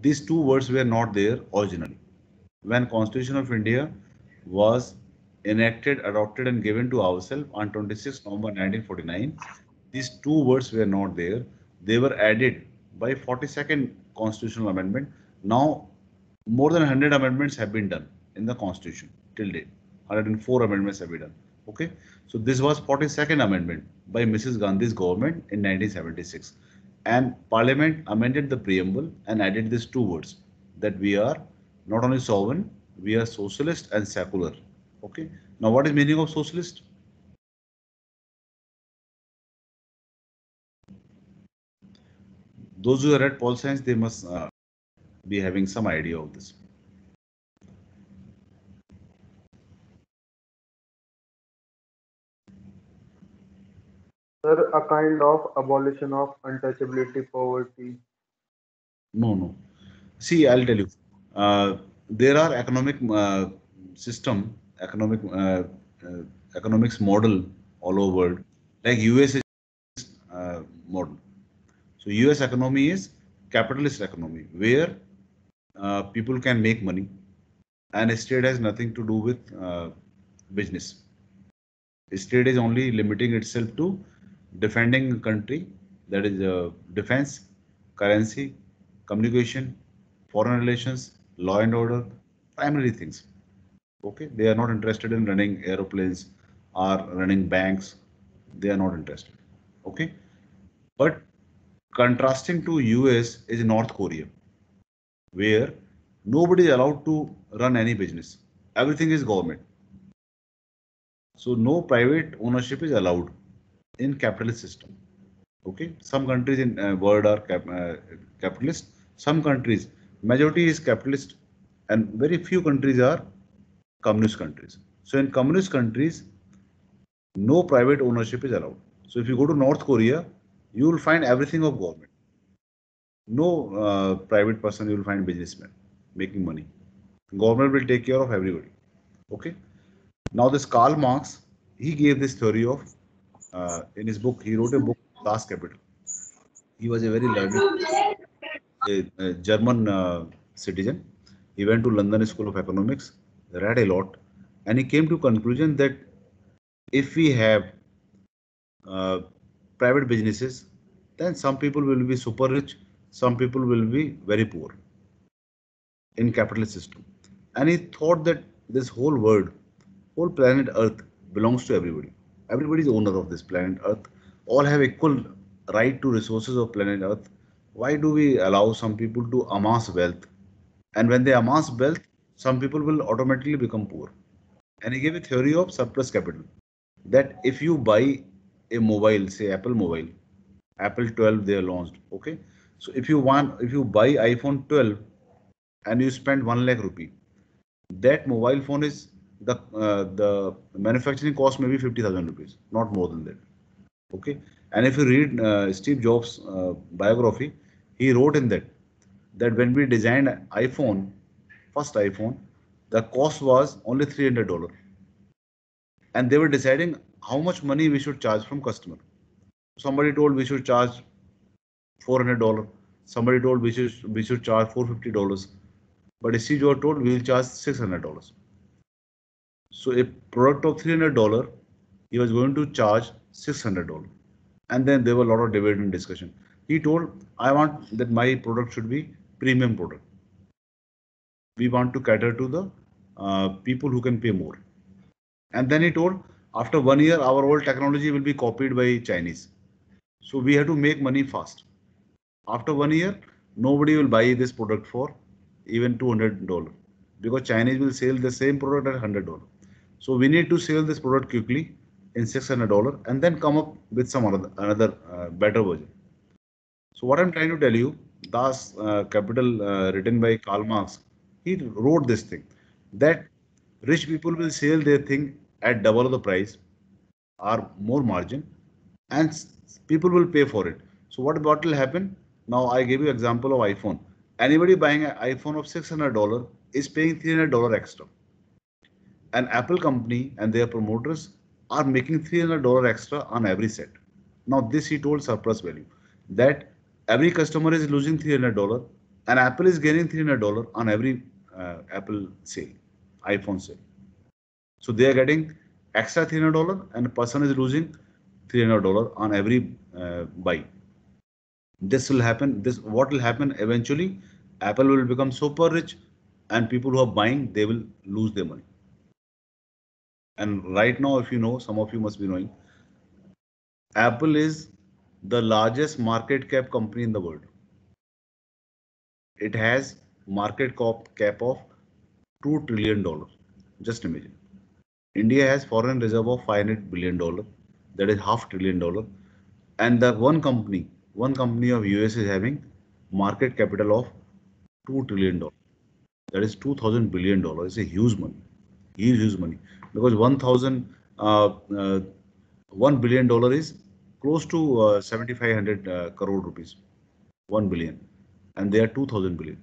These two words were not there originally. When Constitution of India was enacted, adopted and given to ourselves on 26 November 1949, these two words were not there. They were added by 42nd Constitutional Amendment. Now, more than 100 amendments have been done in the Constitution till date. 104 amendments have been done. Okay, so this was 42nd Amendment by Mrs. Gandhi's government in 1976, and Parliament amended the preamble and added these two words that we are not only sovereign, we are socialist and secular. Okay, now what is meaning of socialist? Those who have read Paul Science, they must be having some idea of this. Sir, a kind of abolition of untouchability poverty. No, no. See, I'll tell you. There are economic system, economics model all over world. Like US is model. So US economy is capitalist economy where people can make money and state has nothing to do with business. State is only limiting itself to defending country, that is defense, currency, communication, foreign relations, law and order, primary things. Okay, they are not interested in running aeroplanes or running banks. They are not interested. Okay, but contrasting to US is North Korea, where nobody is allowed to run any business. Everything is government. So no private ownership is allowed in capitalist system. Okay, some countries in world are capitalist. Some countries, majority is capitalist, and very few countries are communist countries. So in communist countries, no private ownership is allowed. So if you go to North Korea, you will find everything of government. No private person you will find businessman making money. Government will take care of everybody. Okay. Now this Karl Marx, he gave this theory of in his book. He wrote a book, Das Kapital. He was a very learned a German citizen. He went to London School of Economics, read a lot, and he came to conclusion that if we have uh, private businesses, then some people will be super rich, some people will be very poor in capitalist system. And he thought that this whole world, whole planet Earth belongs to everybody. Everybody is owner of this planet Earth. All have equal right to resources of planet Earth. Why do we allow some people to amass wealth? And when they amass wealth, some people will automatically become poor. And he gave a theory of surplus capital that if you buy a mobile, say Apple mobile, Apple 12 they are launched. Okay, so if you buy iPhone 12 and you spend 1 lakh rupee, that mobile phone is the manufacturing cost may be 50,000 rupees, not more than that. Okay, and if you read Steve Jobs' biography, he wrote in that when we designed iPhone, first iPhone, the cost was only $300, and they were deciding how much money we should charge from customer. Somebody told we should charge $400. Somebody told we should charge $450. But Steve Jobs told we will charge $600. So a product of $300, he was going to charge $600. And then there were a lot of debate and discussion. He told, I want that my product should be premium product. We want to cater to the people who can pay more. And then he told, after 1 year, our old technology will be copied by Chinese. So we have to make money fast. After 1 year, nobody will buy this product for even $200 because Chinese will sell the same product at $100. So we need to sell this product quickly in $600 and then come up with some another better version. So what I'm trying to tell you, Das Capital, written by Karl Marx, he wrote this thing that rich people will sell their thing at double of the price or more margin, and people will pay for it. So what will happen? Now I gave you example of iPhone. Anybody buying an iPhone of $600 is paying $300 extra. An Apple company and their promoters are making $300 extra on every set. Now this he told surplus value that every customer is losing $300 and Apple is gaining $300 on every Apple sale, iPhone sale. So they are getting extra $300, and a person is losing $300 on every buy. This will happen. This what will happen eventually? Apple will become super rich, and people who are buying, they will lose their money. And right now, if you know, some of you must be knowing, Apple is the largest market cap company in the world. It has cap of $2 trillion. Just imagine. India has foreign reserve of $500 billion. That is $500 billion. And the one company of US is having market capital of $2 trillion. That is $2,000 billion. It's a huge money, huge money. Because 1 billion dollar is close to 7,500 crore rupees. 1 billion, and they are 2,000 billion.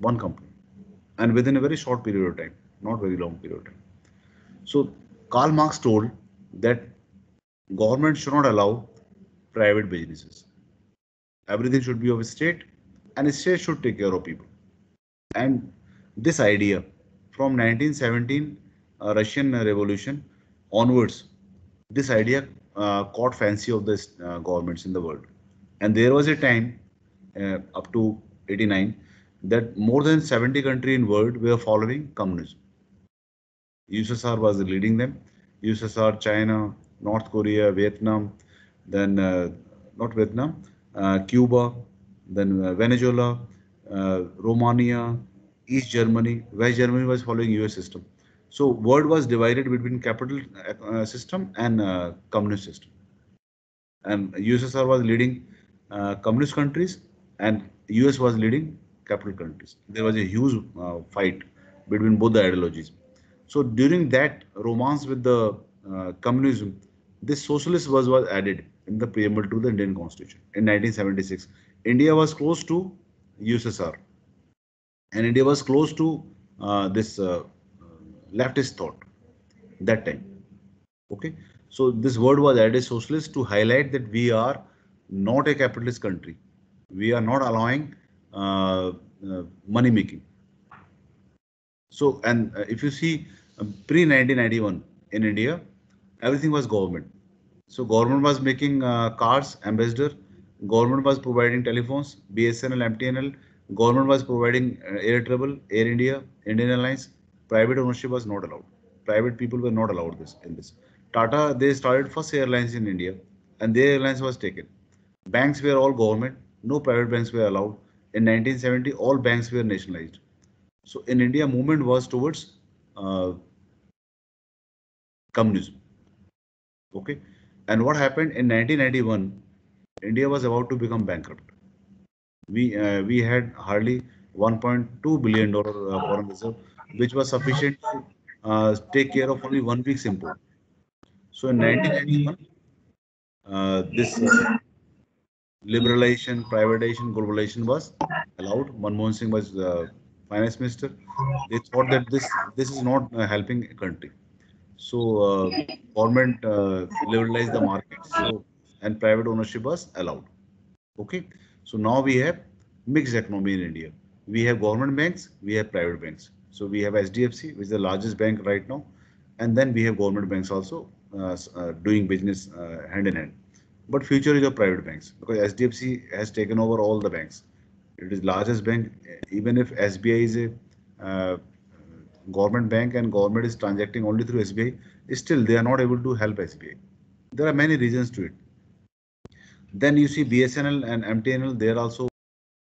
One company, and within a very short period of time, not very long period of time. So Karl Marx told that government should not allow private businesses. Everything should be of a state, and a state should take care of people. And this idea from 1917 Russian Revolution onwards, this idea caught fancy of the governments in the world. And there was a time up to 89 that more than 70 countries in world were following communism. USSR was leading them. USSR, China, North Korea, Vietnam, then not Vietnam, Cuba, then Venezuela, Romania, East Germany. West Germany was following US system. So world was divided between capital system and communist system. And USSR was leading communist countries, and US was leading capital countries. There was a huge fight between both the ideologies. So during that romance with the communism, this socialist was added in the preamble to the Indian Constitution in 1976. India was close to USSR, and India was close to this leftist thought that time. Okay, so this word was added socialist to highlight that we are not a capitalist country. We are not allowing money making. So, and if you see pre 1991 in India, everything was government. So government was making cars, ambassador. Government was providing telephones, BSNL, MTNL. Government was providing air travel, Air India, Indian Airlines. Private ownership was not allowed. Private people were not allowed this in this. Tata, they started first airlines in India, and their airlines was taken. Banks were all government. No private banks were allowed. In 1970, all banks were nationalized. So in India, movement was towards uh, communism. Okay, and what happened in 1991? India was about to become bankrupt. We had hardly 1.2 billion dollar foreign reserve, which was sufficient to take care of only 1 week's import. So in 1991, this liberalization, privatization, globalization was allowed. Manmohan Singh was finance minister. They thought that this is not helping a country. So government liberalized the market. So and private ownership was allowed. Okay. So now we have mixed economy in India. We have government banks, we have private banks. So we have SDFC, which is the largest bank right now, and then we have government banks also doing business hand in hand. But future is of private banks because SDFC has taken over all the banks. It is largest bank. Even if SBI is a government bank and government is transacting only through SBI, still they are not able to help SBI. There are many reasons to it. Then you see BSNL and MTNL, they are also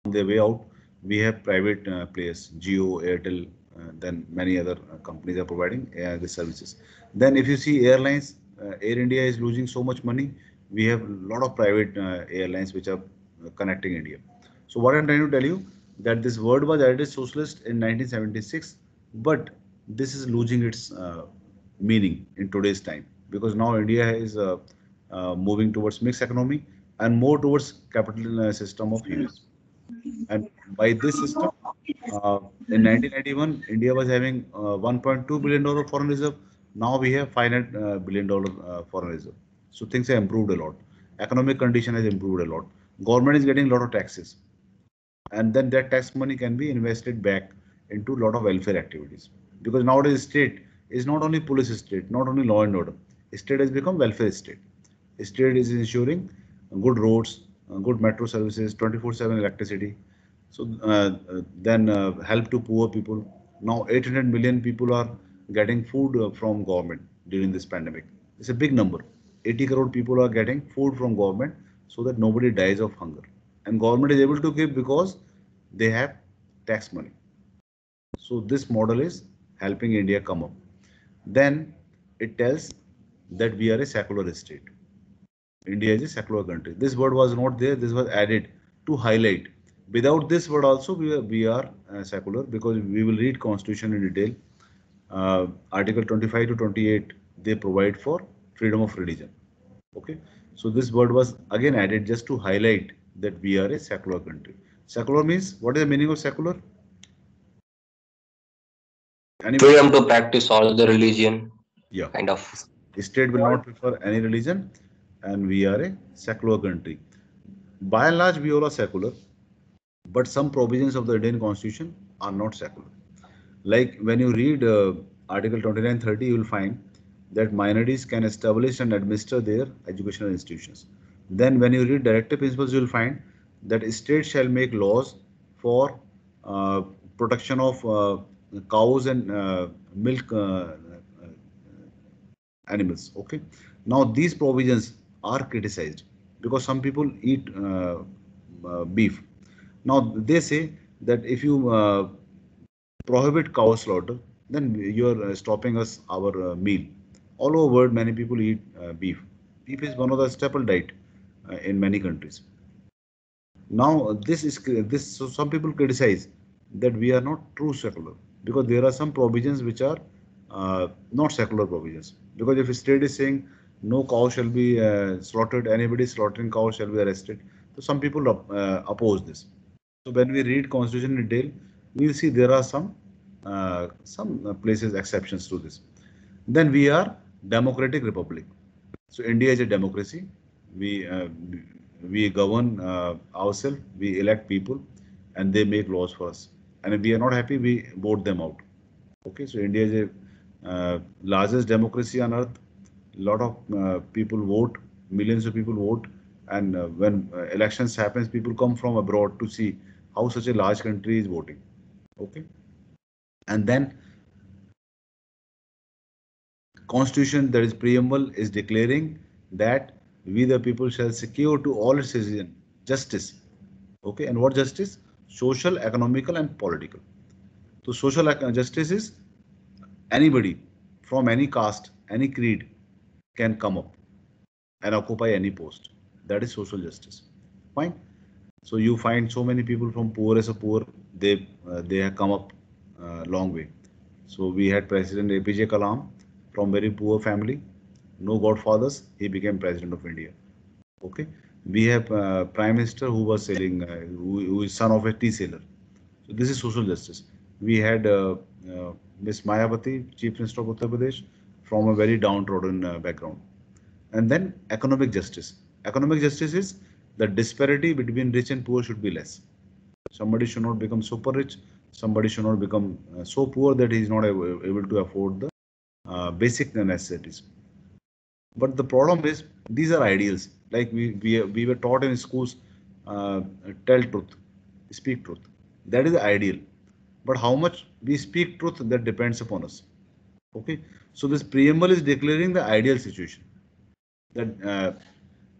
on their way out. We have private players, Jio, Airtel, then many other companies are providing the services. Then if you see airlines, Air India is losing so much money. We have a lot of private airlines which are connecting India. So what I'm trying to tell you that this word was added socialist in 1976, but this is losing its meaning in today's time because now India is moving towards mixed economy and more towards capital system of US. And by this system, in 1991, India was having $1.2 billion foreign reserve. Now we have $500 billion foreign reserve. So things have improved a lot. Economic condition has improved a lot. Government is getting a lot of taxes. and then that tax money can be invested back into a lot of welfare activities. Because nowadays state is not only police state, not only law and order. State has become welfare state. State is ensuring good roads, good metro services, 24/7 electricity. So then help to poor people. Now 800 million people are getting food from government during this pandemic. It's a big number. 80 crore people are getting food from government so that nobody dies of hunger. And government is able to give because they have tax money. So this model is helping India come up. Then it tells that we are a secular state. India is a secular country. This word was not there. This was added to highlight. Without this word also we are secular, because we will read constitution in detail. Article 25 to 28, they provide for freedom of religion. Okay. So this word was again added just to highlight that we are a secular country. Secular means, what is the meaning of secular? Anybody? Freedom to practice all the religion, Yeah. kind of. State will not prefer any religion, and we are a secular country. By and large, we all are secular, but some provisions of the Indian Constitution are not secular. Like when you read Article 29-30, you will find that minorities can establish and administer their educational institutions. Then when you read directive principles, you will find that states shall make laws for uh, protection of cows and milk animals. Okay. Now these provisions are criticized because some people eat beef. Now they say that if you prohibit cow slaughter, then you are stopping us our meal. All over world, many people eat beef. Beef is one of the staple diet in many countries. Now this is this. So some people criticize that we are not true secular because there are some provisions which are not secular provisions. Because if a state is saying no cow shall be slaughtered, anybody slaughtering cow shall be arrested. So some people oppose this. So when we read constitution in detail, we will see there are some places exceptions to this. Then we are democratic republic. So India is a democracy. We govern ourselves. We elect people, and they make laws for us. And if we are not happy, we vote them out. Okay, so India is a largest democracy on earth. Lot of people vote, millions of people vote, and when elections happens, people come from abroad to see how such a large country is voting. Okay, and then constitution, that is preamble, is declaring that we the people shall secure to all its citizens justice. Okay, and what justice? Social, economical, and political. So social justice is anybody from any caste, any creed can come up and occupy any post. That is social justice. Fine. So you find so many people from poorest of poor, they have come up long way. So we had President APJ Kalam from very poor family, no godfathers. He became president of India. Okay. We have Prime Minister who was selling, who is son of a tea seller. So this is social justice. We had Miss Mayawati, Chief Minister of Uttar Pradesh, from a very downtrodden background. And then economic justice. Economic justice is the disparity between rich and poor should be less. Somebody should not become super rich. Somebody should not become so poor that he is not able to afford the basic necessities. But the problem is these are ideals. Like we were taught in schools, uh, tell truth, speak truth. That is the ideal. But how much we speak truth, that depends upon us. Okay. So this preamble is declaring the ideal situation that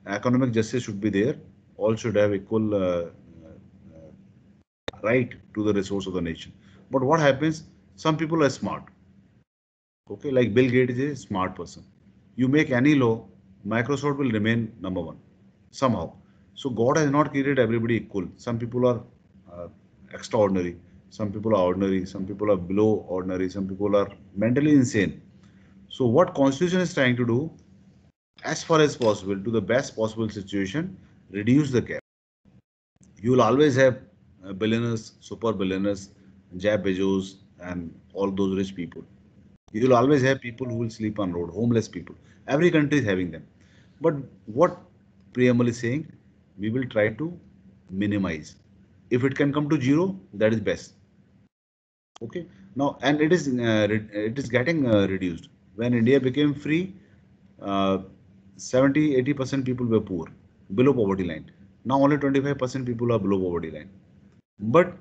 economic justice should be there. All should have equal right to the resource of the nation. But what happens? Some people are smart. Okay, like Bill Gates is a smart person. You make any law, Microsoft will remain number one somehow. So God has not created everybody equal. Some people are extraordinary. Some people are ordinary. Some people are below ordinary. Some people are mentally insane. So what Constitution is trying to do, as far as possible, to the best possible situation, reduce the gap. You will always have billionaires, super billionaires, Jeff Bezos, and all those rich people. You will always have people who will sleep on road, homeless people. Every country is having them. But what preamble is saying, we will try to minimize. If it can come to zero, that is best. Okay. Now, and it is getting reduced. When India became free, uh, 70-80% people were poor, below poverty line. Now only 25% people are below poverty line. But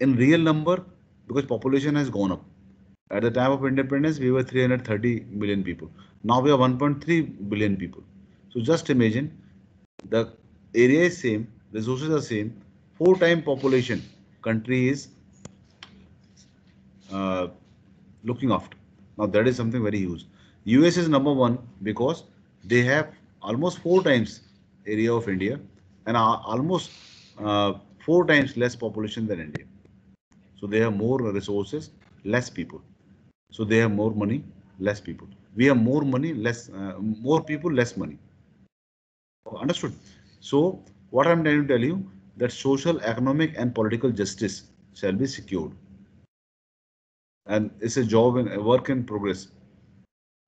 in real number, because population has gone up. At the time of independence, we were 330 million people. Now we are 1.3 billion people. So just imagine, the area is same, resources are same, four time population country is uh, looking after. Now that is something very huge. US is number one because they have almost four times area of India and almost four times less population than India. So they have more resources, less people. So they have more money, less people. We have more money, more people, less money. Understood? So what I'm trying to tell you, that social, economic, and political justice shall be secured, and it's a job and a work in progress.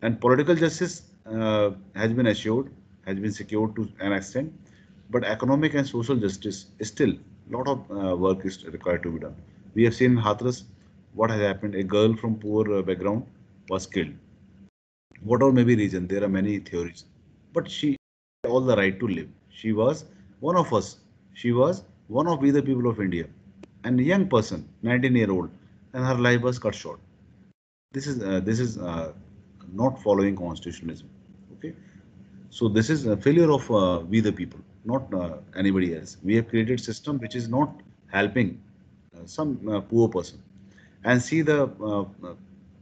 And political justice has been assured, has been secured to an extent, but economic and social justice is still a lot of work is required to be done. We have seen in Hathras what has happened. A girl from poor background was killed. Whatever may be reason, there are many theories, but she had all the right to live. She was one of us. She was one of we the people of India, and a young person, 19-year-old, and her life was cut short. This is not following constitutionalism. Okay, so this is a failure of we the people, not anybody else. We have created system which is not helping some poor person. And see the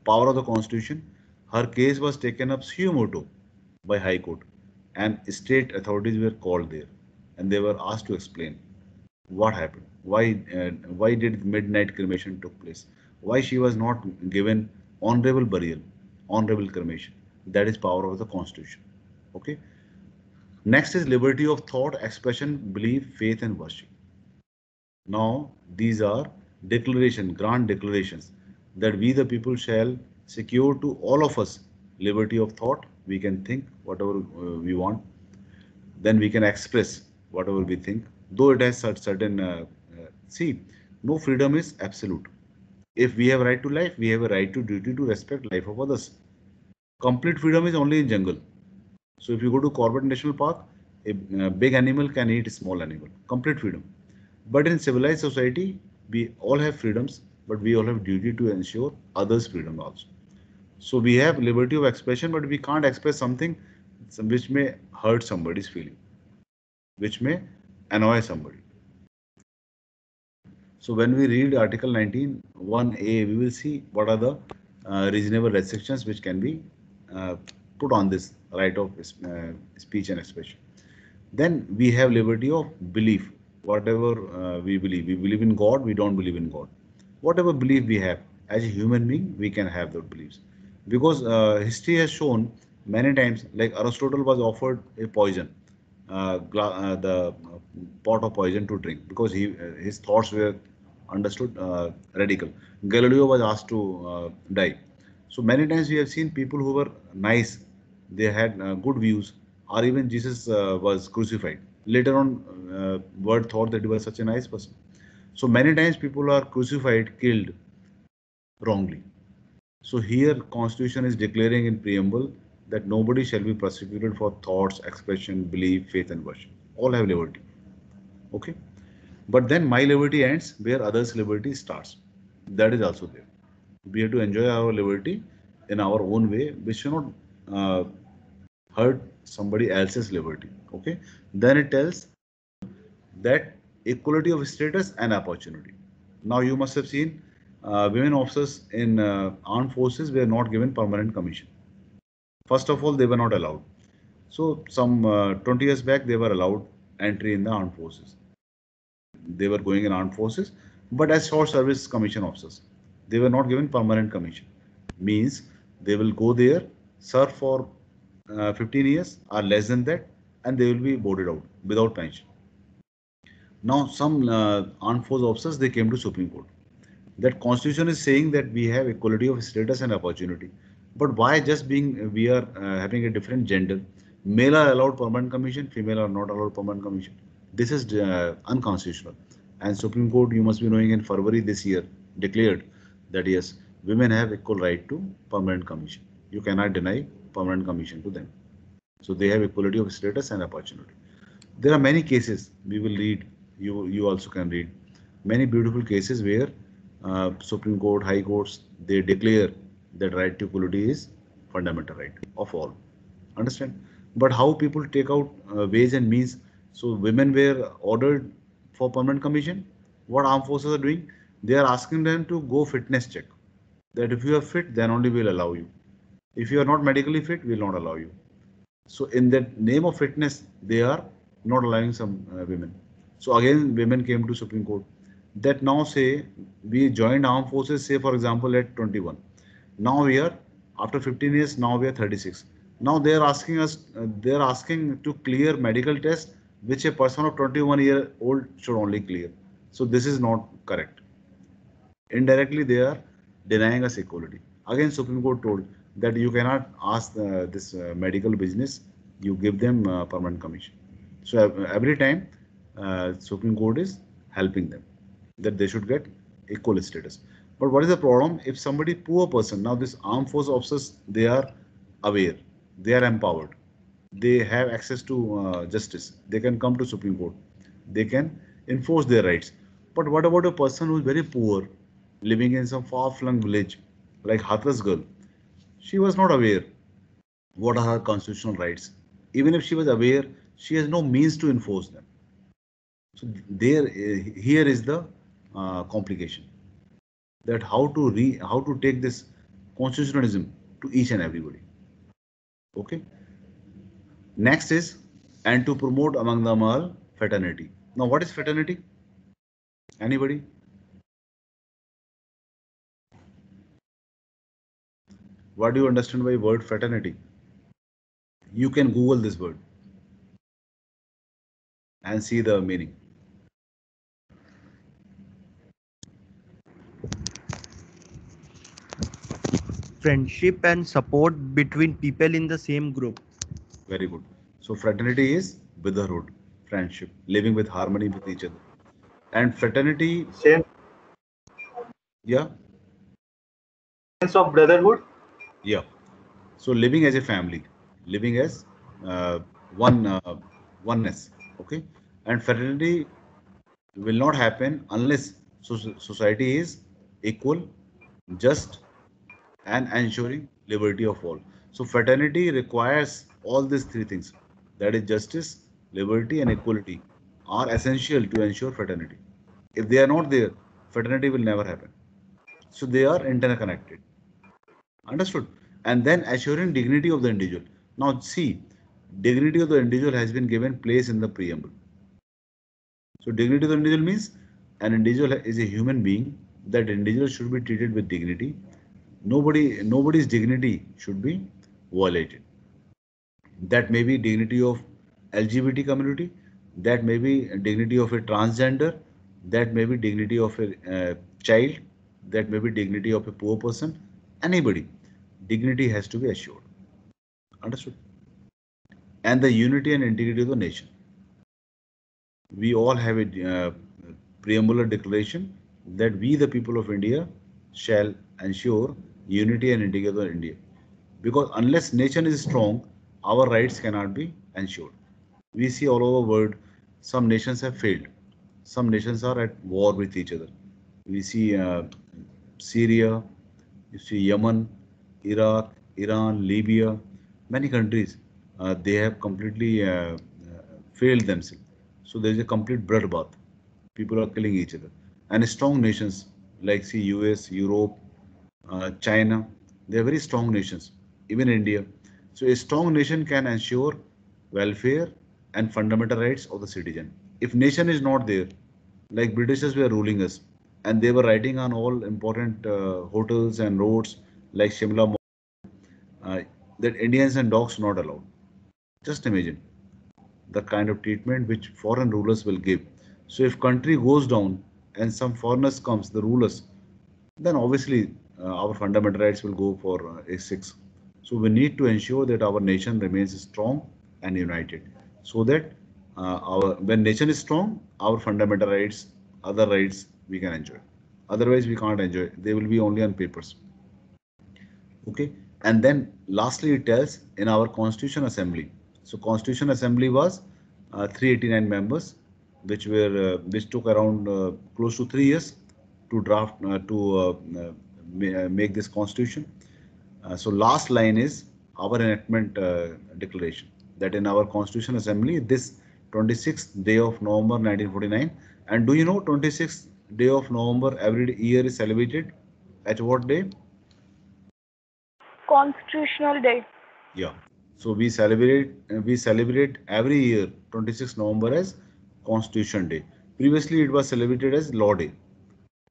power of the constitution. Her case was taken up suo motu by High Court, and state authorities were called there, and they were asked to explain what happened, why did midnight cremation took place, why she was not given honorable burial, honorable cremation. That is power of the constitution. Okay. Next is liberty of thought, expression, belief, faith, and worship. Now these are grand declarations, that we the people shall secure to all of us liberty of thought. We can think whatever we want, then we can express whatever we think, though it has certain see, no freedom is absolute. If we have right to life, we have a right to duty to respect life of others. Complete freedom is only in jungle. So if you go to Corbett National Park, a big animal can eat a small animal. Complete freedom. But in civilized society, we all have freedoms, but we all have duty to ensure others' freedom also. So we have liberty of expression, but we can't express something which may hurt somebody's feeling, which may annoy somebody. So when we read Article 19(1)(a), we will see what are the reasonable restrictions which can be uh, put on this right of speech and expression. Then we have liberty of belief, whatever we believe in God, we don't believe in God. Whatever belief we have as a human being, we can have those beliefs. Because history has shown many times, like Aristotle was offered a poison, the pot of poison to drink, because his thoughts were understood radical. Galileo was asked to die. So many times we have seen people who were nice, they had good views, or even Jesus was crucified. Later on, word thought that he was such a nice person. So many times people are crucified, killed wrongly. So here Constitution is declaring in preamble that nobody shall be prosecuted for thoughts, expression, belief, faith and worship. All have liberty. Okay. But then my liberty ends where others' liberty starts. That is also there. We have to enjoy our liberty in our own way. We should not uh, hurt somebody else's liberty. Okay. Then it tells that equality of status and opportunity. Now you must have seen women officers in armed forces were not given permanent commission. First of all, they were not allowed. So some 20 years back, they were allowed entry in the armed forces. They were going in armed forces, but as short service commission officers, they were not given permanent commission. Means they will go there, serve for 15 years or less than that, and they will be boarded out without pension. Now, some armed force officers, they came to Supreme Court. That constitution is saying that we have equality of status and opportunity. But why just being we are having a different gender? Male are allowed permanent commission, female are not allowed permanent commission. This is unconstitutional. And Supreme Court, you must be knowing, in February this year declared that yes, women have equal right to permanent commission. You cannot deny permanent commission to them. So they have equality of status and opportunity. There are many cases we will read. You also can read many beautiful cases where Supreme Court, High Courts, they declare that right to equality is fundamental right of all. Understand? But how people take out ways and means? So women were ordered for permanent commission. What armed forces are doing? They are asking them to go fitness check. That if you are fit, then only we'll allow you. If you are not medically fit, we'll not allow you. So in that name of fitness, they are not allowing some women. So again, women came to Supreme Court that now say we joined armed forces, say for example at 21. Now we are after 15 years. Now we are 36. Now they are asking us. They are asking to clear medical test, which a person of 21-year old should only clear. So this is not correct. Indirectly they are denying us equality. Again, Supreme Court told that you cannot ask this medical business, you give them permanent commission. So every time Supreme Court is helping them that they should get equal status. But what is the problem? If somebody poor person, now this armed force officers, they are aware, they are empowered, they have access to justice, they can come to Supreme Court, they can enforce their rights. But what about a person who is very poor, living in some far-flung village like Hathras girl? She was not aware what are her constitutional rights. Even if she was aware, she has no means to enforce them. So there, here is the complication, that how to take this constitutionalism to each and everybody. Okay. Next is, and to promote among them all fraternity. Now, what is fraternity? Anybody? What do you understand by word fraternity? You can Google this word and see the meaning. Friendship and support between people in the same group. Very good. So fraternity is brotherhood, friendship, living with harmony with each other. And fraternity, Sense yeah, of brotherhood. yeah. So living as a family, living as uh, one oneness. Okay. And fraternity will not happen unless society is equal, just, and ensuring liberty of all. So fraternity requires all these three things. That is justice, liberty, and equality are essential to ensure fraternity. If they are not there, fraternity will never happen. So they are interconnected. Understood? And then assuring dignity of the individual. Now see, dignity of the individual has been given place in the preamble. So dignity of the individual means an individual is a human being. That individual should be treated with dignity. Nobody's dignity should be violated. That may be dignity of LGBT community. That may be dignity of a transgender. That may be dignity of a child. That may be dignity of a poor person. Anybody, dignity has to be assured. Understood? And the unity and integrity of the nation. We all have a preambular declaration that we, the people of India, shall ensure unity and integrity of India. Because unless nation is strong, our rights cannot be ensured. We see all over the world, some nations have failed. Some nations are at war with each other. We see Syria, you see Yemen, Iraq, Iran, Libya, many countries, they have completely failed themselves. So there is a complete bloodbath. People are killing each other. And strong nations like see US, Europe, China, they are very strong nations, even India. So a strong nation can ensure welfare and fundamental rights of the citizen. If nation is not there, like Britishers were ruling us, and they were writing on all important hotels and roads like Shimla Mall, uh, that Indians and dogs not allowed. Just imagine the kind of treatment which foreign rulers will give. So if country goes down and some foreigners comes, the rulers, then obviously our fundamental rights will go for a six. So we need to ensure that our nation remains strong and united, so that our when nation is strong, our fundamental rights other rights we can enjoy. Otherwise, we can't enjoy. They will be only on papers. Okay. And then lastly, it tells in our Constitution Assembly. So Constitution Assembly was 389 members, which took around close to 3 years to draft to make this constitution. So last line is our enactment declaration that in our Constitution Assembly this 26th day of November 1949. And do you know 26th day of November every year is celebrated at what day? Constitutional Day. Yeah. So we celebrate every year 26th November as Constitution Day. Previously it was celebrated as Law Day,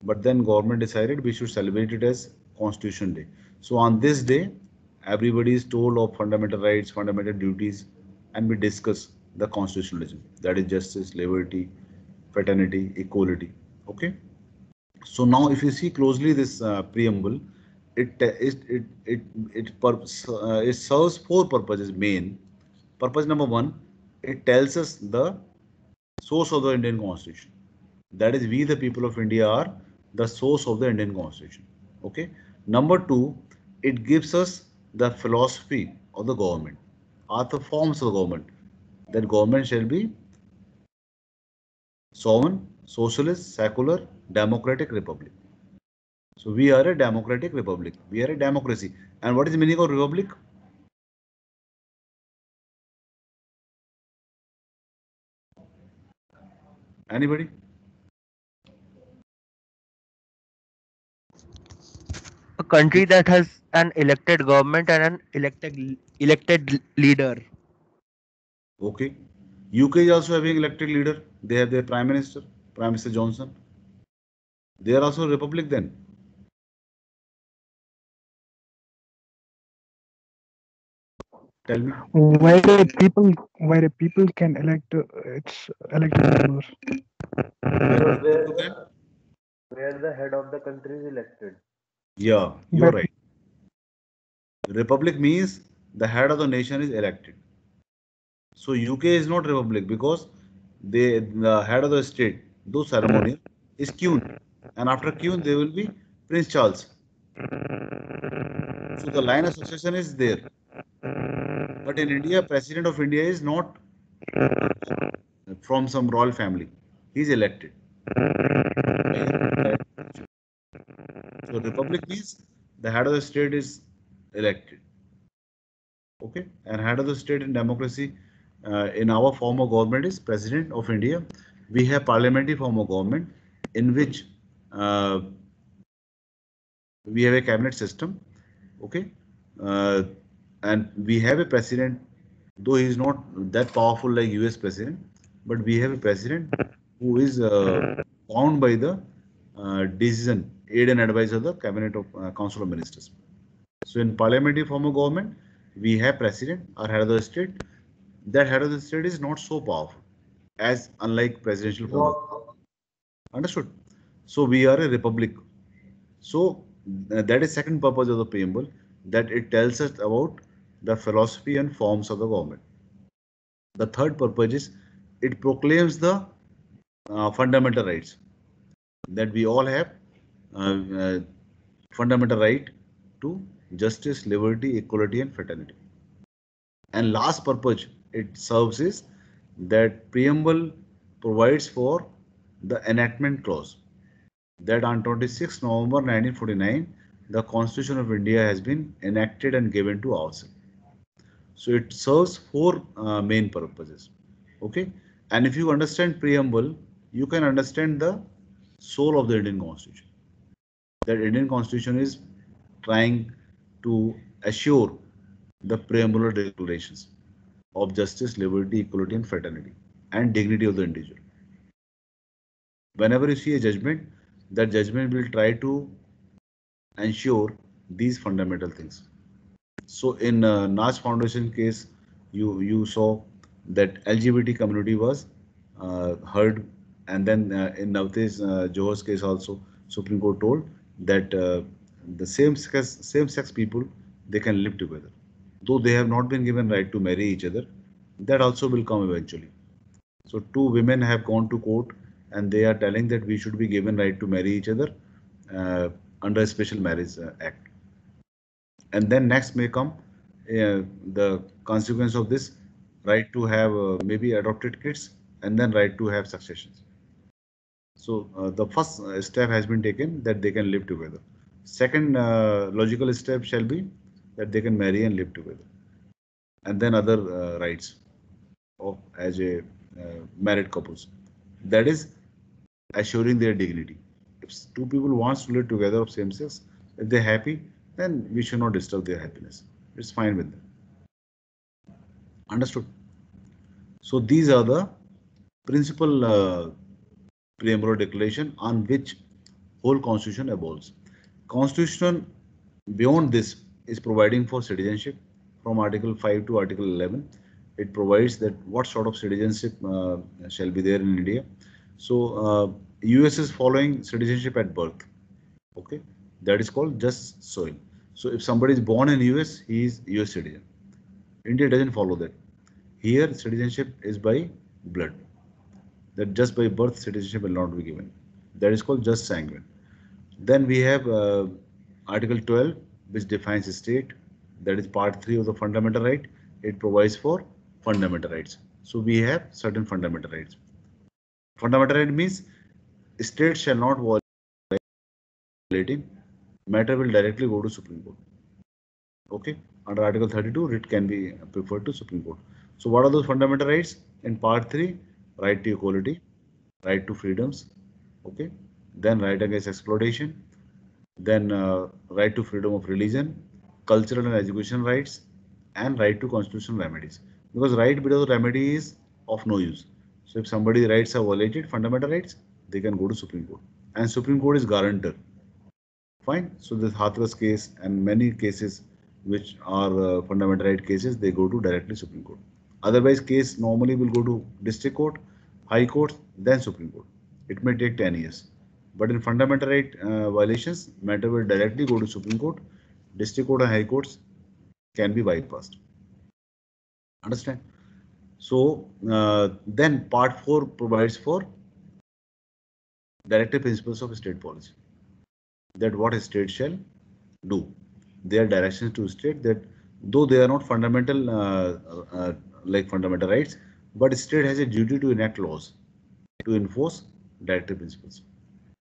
but then government decided we should celebrate it as Constitution Day. So on this day, everybody is told of fundamental rights, fundamental duties, and we discuss the constitutionalism. That is justice, liberty, fraternity, equality. Okay. So now, if you see closely this preamble, it serves four purposes. Main purpose number one, it tells us the source of the Indian Constitution. That is, we the people of India are the source of the Indian Constitution. Okay. Number two, it gives us the philosophy of the government, are the forms of the government. That government shall be sovereign, socialist, secular, democratic republic. So we are a democratic republic. We are a democracy. And what is the meaning of republic? Anybody? A country that has an elected government and an elected leader. Okay. UK is also having elected leader. They have their Prime Minister, Prime Minister Johnson. They are also a republic then. Tell me. Where the people can elect its elected members. Where the head of the country is elected. Yeah, you're But- right. Republic means the head of the nation is elected. So UK is not republic because the head of the state, though ceremonial, is Queen, and after Queen there will be Prince Charles. So the line of succession is there. But in India, President of India is not from some royal family. He is elected. So republic means the head of the state is elected. Okay, and head of the state in democracy, in our form of government is President of India. We have parliamentary form of government in which we have a cabinet system. Okay, and we have a president, though he is not that powerful like US president, but we have a president who is bound by the decision, aid and advice of the cabinet of council of ministers. So in parliamentary form of government, we have president or head of the state. That head of the state is not so powerful as unlike presidential form. Understood? So we are a republic. So that is second purpose of the preamble, that it tells us about the philosophy and forms of the government. The third purpose is it proclaims the fundamental rights, that we all have fundamental right to justice, liberty, equality, and fraternity. And last purpose it serves is that preamble provides for the enactment clause, that on 26 November 1949, the Constitution of India has been enacted and given to ourselves. So it serves four main purposes. Okay, and if you understand preamble, you can understand the soul of the Indian Constitution. That Indian Constitution is trying to assure the preambular declarations of justice, liberty, equality, and fraternity, and dignity of the individual. Whenever you see a judgment, that judgment will try to ensure these fundamental things. So in Naj Foundation case, you saw that LGBT community was heard, and then in Navtesh Johar's case also, Supreme Court told that the same sex people, they can live together, though they have not been given right to marry each other. That also will come eventually. So two women have gone to court and they are telling that we should be given right to marry each other under a special marriage act. And then next may come the consequence of this right to have maybe adopted kids, and then right to have successions. So the first step has been taken that they can live together. Second logical step shall be that they can marry and live together, and then other rights of as a married couples. That is assuring their dignity. If two people wants to live together of same sex, if they're happy, then we should not disturb their happiness. It's fine with them. Understood? So these are the principal preamble declaration on which whole constitution evolves. Constitution beyond this is providing for citizenship from Article 5 to Article 11. It provides that what sort of citizenship shall be there in India. So US is following citizenship at birth. Okay, that is called just soil. So if somebody is born in US, he is US citizen. India doesn't follow that. Here citizenship is by blood. That just by birth citizenship will not be given. That is called just sanguine. Then we have Article 12, which defines state. That is part 3 of the fundamental right. It provides for fundamental rights. So we have certain fundamental rights. Fundamental right means state shall not violating matter will directly go to Supreme Court. Okay, under Article 32, writ can be preferred to Supreme Court. So what are those fundamental rights? In part 3, right to equality, right to freedoms, okay, then right against exploitation, then right to freedom of religion, cultural and education rights, and right to constitutional remedies. Because right without remedy is of no use. So if somebody's rights are violated, fundamental rights, they can go to Supreme Court. And Supreme Court is guarantor. Fine. So this Hathras case and many cases which are fundamental right cases, they go to directly Supreme Court. Otherwise, case normally will go to district court, high court, then Supreme Court. It may take 10 years. But in fundamental right violations, matter will directly go to Supreme Court. District court and high courts can be bypassed. Understand? So then part 4 provides for directive principles of state policy. That what a state shall do. Their directions to state that though they are not fundamental like fundamental rights, but state has a duty to enact laws to enforce directive principles.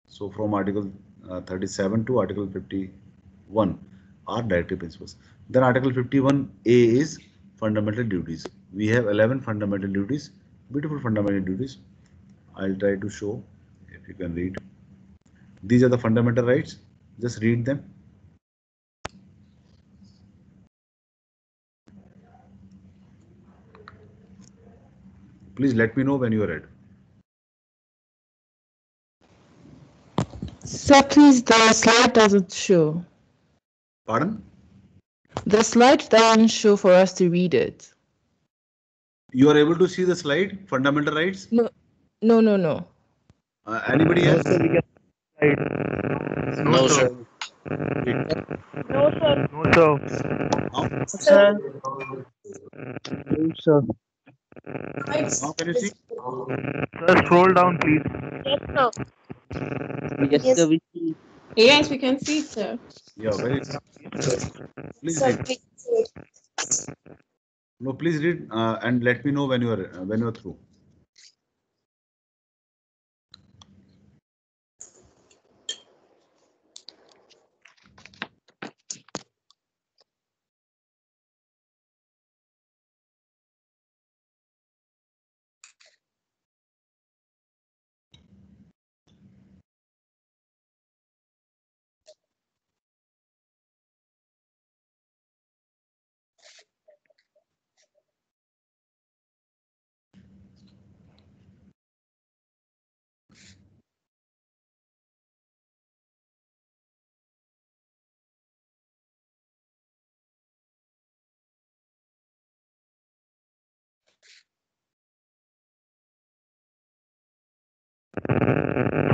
So from Article 37 to Article 51 are directive principles. Then Article 51A is fundamental duties. We have 11 fundamental duties, beautiful fundamental duties. I'll try to show if you can read. These are the fundamental rights. Just read them. Please let me know when you are ready. Sir, please, the slide doesn't show. Pardon? The slide doesn't show for us to read it. You are able to see the slide, fundamental rights? No. Anybody else? No, sir. No, sir. Sir. Now can you see? Sir, scroll down, please. Yes, sir. We see. Yes, we can see it, sir. Yeah, very good. Please read. No, please read and let me know when you are through.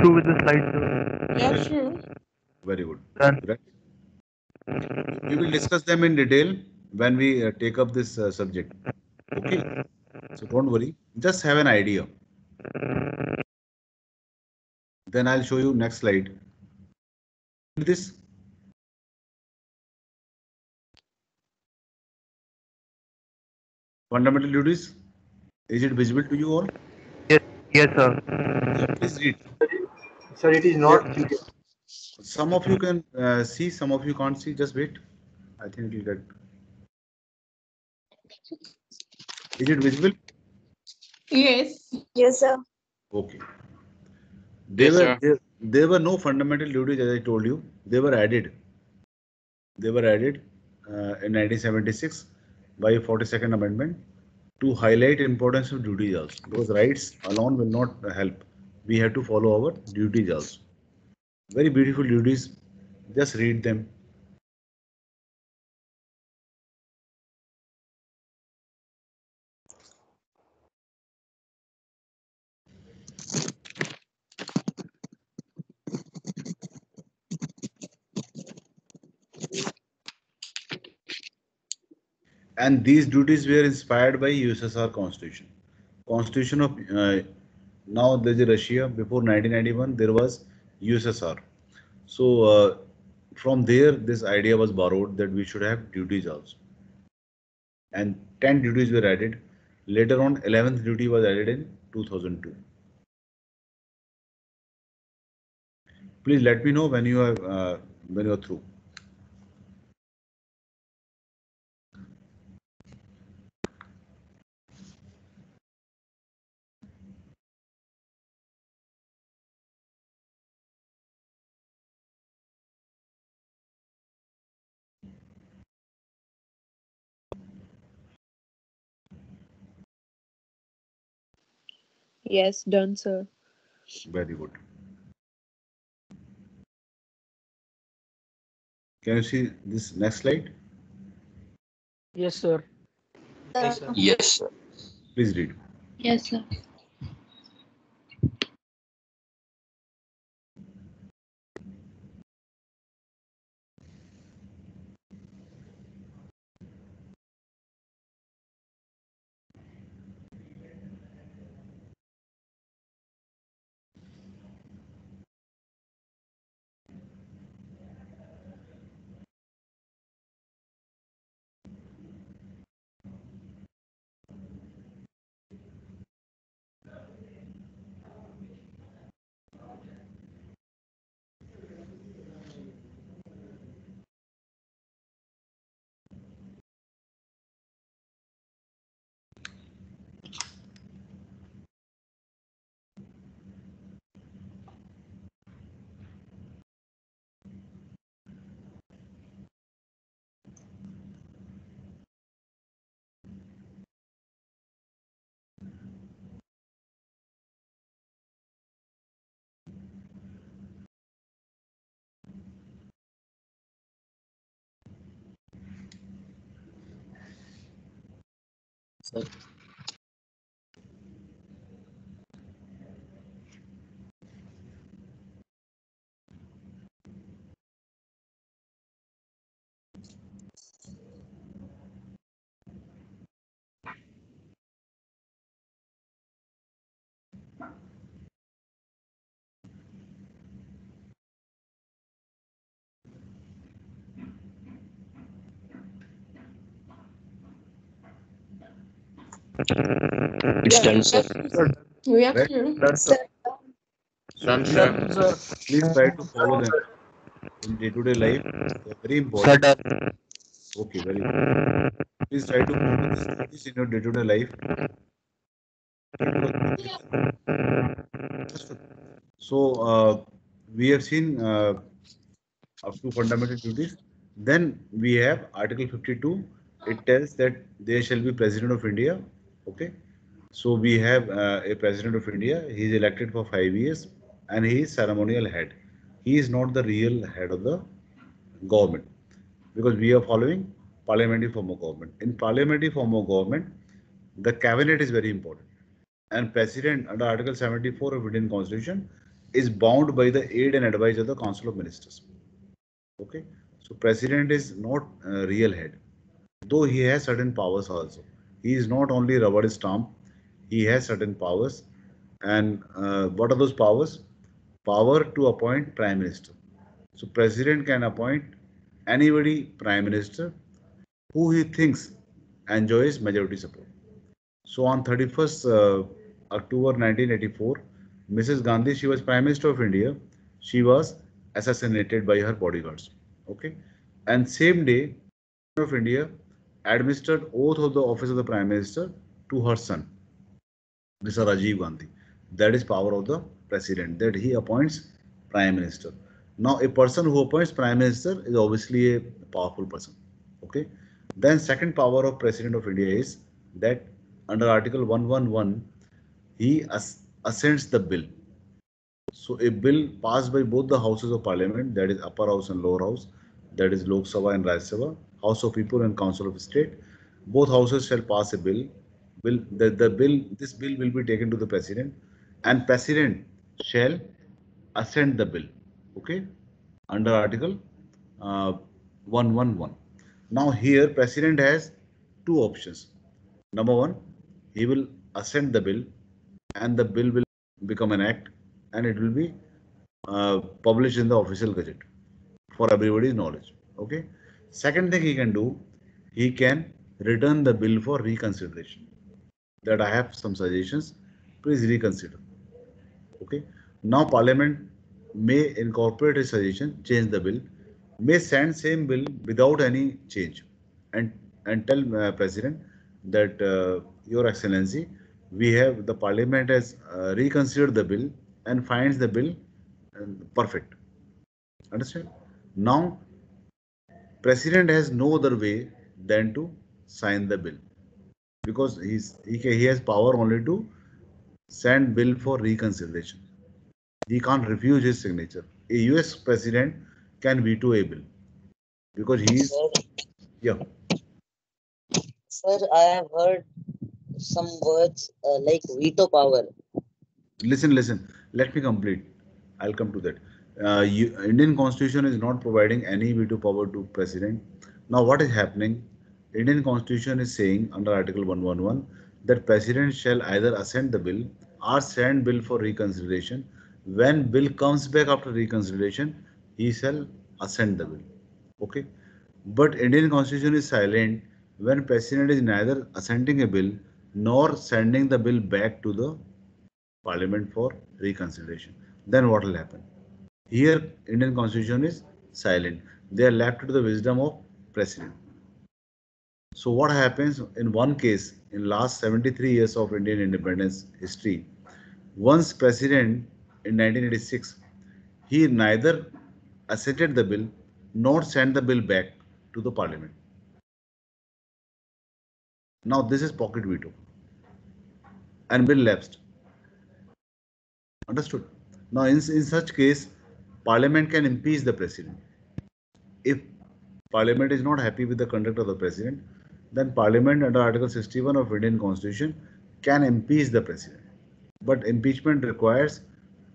Through with the slide, sir. Yeah, true. Very good. Done. Right. We will discuss them in detail when we take up this subject. Okay. So don't worry. Just have an idea. Then I'll show you next slide. This fundamental duties. Is it visible to you all? Yes, yes, sir. Yeah, please read. Sir, it is not clear. Some of you can see, some of you can't see. Just wait. I think you'll get. Is it visible? Yes. Yes, sir. Okay. Yes, sir. There were no fundamental duties as I told you. They were added. They were added in 1976 by 42nd Amendment to highlight importance of duties also. Because rights alone will not help. We have to follow our duties also. Very beautiful duties. Just read them. And these duties were inspired by USSR Constitution. Constitution of now there's a Russia. Before 1991 there was USSR. So from there this idea was borrowed that we should have duties also. And 10 duties were added. Later on 11th duty was added in 2002. Please let me know when you are through. Yes, done, sir. Very good. Can you see this next slide? Yes, sir. Yes, sir. Please read. Yes, sir. Sir. It's done, sir. We are Right? clear. Done, sir. So Done, please, sir. Done, sir. please try to follow them in day-to-day life. They are very Sir, important. done. Okay, very good. Please try to follow these duties in your day-to-day life. So we have seen up to fundamental duties. Then we have Article 52. It tells that there shall be President of India. Okay. So we have a President of India. He is elected for 5 years and he is ceremonial head. He is not the real head of the government because we are following parliamentary form of government. In parliamentary form of government, the cabinet is very important. And president under Article 74 of Indian Constitution is bound by the aid and advice of the Council of Ministers. Okay, so president is not a real head, though he has certain powers also. He is not only rubber stamp, he has certain powers. And what are those powers? power to appoint prime minister. So president can appoint anybody prime minister who he thinks enjoys majority support. So on 31st October 1984, Mrs. Gandhi, she was Prime Minister of India. She was assassinated by her bodyguards. Okay, and same day, of India administered oath of the office of the Prime Minister to her son, Mr. Rajiv Gandhi. That is power of the president, that he appoints Prime Minister. Now, a person who appoints Prime Minister is obviously a powerful person. Okay. Then second power of President of India is that under Article 111, he assents the bill. So a bill passed by both the houses of parliament, that is upper house and lower house, that is Lok Sabha and Rajya Sabha, House of People and Council of State. Both houses shall pass a bill. This bill will be taken to the president, and president shall assent the bill. Okay, under Article 111. Now here president has two options. Number one, he will assent the bill, and the bill will become an act, and it will be published in the official gazette for everybody's knowledge. Okay. Second thing he can do, he can return the bill for reconsideration. That I have some suggestions. Please reconsider. Okay. Now Parliament may incorporate a suggestion, change the bill, may send same bill without any change, and tell President that Your Excellency, we have the Parliament has reconsidered the bill and finds the bill perfect. Understand? Now President has no other way than to sign the bill, because he has power only to send bill for reconsideration. He can't refuse his signature. A US president can veto a bill because he is, Sir, yeah. sir, I have heard some words like veto power. Listen. Let me complete. I'll come to that. Indian Constitution is not providing any veto power to president. Now, what is happening? Indian Constitution is saying under Article 111 that president shall either assent the bill or send bill for reconsideration. When bill comes back after reconsideration, he shall assent the bill. Okay. But Indian Constitution is silent when president is neither assenting a bill nor sending the bill back to the Parliament for reconsideration. Then what will happen? Here, Indian Constitution is silent. They are left to the wisdom of President. So what happens in one case in last 73 years of Indian independence history? Once President in 1986, he neither assented the bill nor sent the bill back to the Parliament. Now this is pocket veto, and bill lapsed. Understood? Now, in such case, Parliament can impeach the President. If Parliament is not happy with the conduct of the President, then Parliament under Article 61 of Indian Constitution can impeach the President. But impeachment requires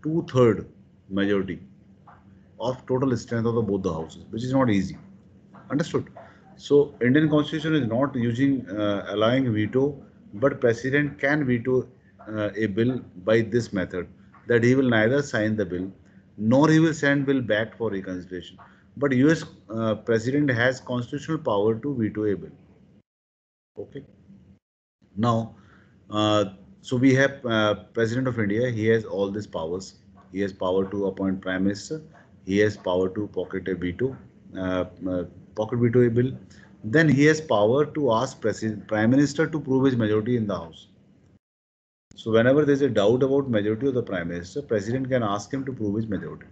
2/3 majority of total strength of both the houses, which is not easy. Understood? So, Indian Constitution is not using allowing veto, but President can veto a bill by this method, that he will neither sign the bill nor he will send bill back for reconsideration. But US President has constitutional power to veto a bill. Okay. Now, so we have President of India. He has all these powers. He has power to appoint Prime Minister. He has power to pocket a veto, pocket veto a bill. Then he has power to ask Prime Minister to prove his majority in the House. So whenever there is a doubt about majority of the Prime Minister, President can ask him to prove his majority.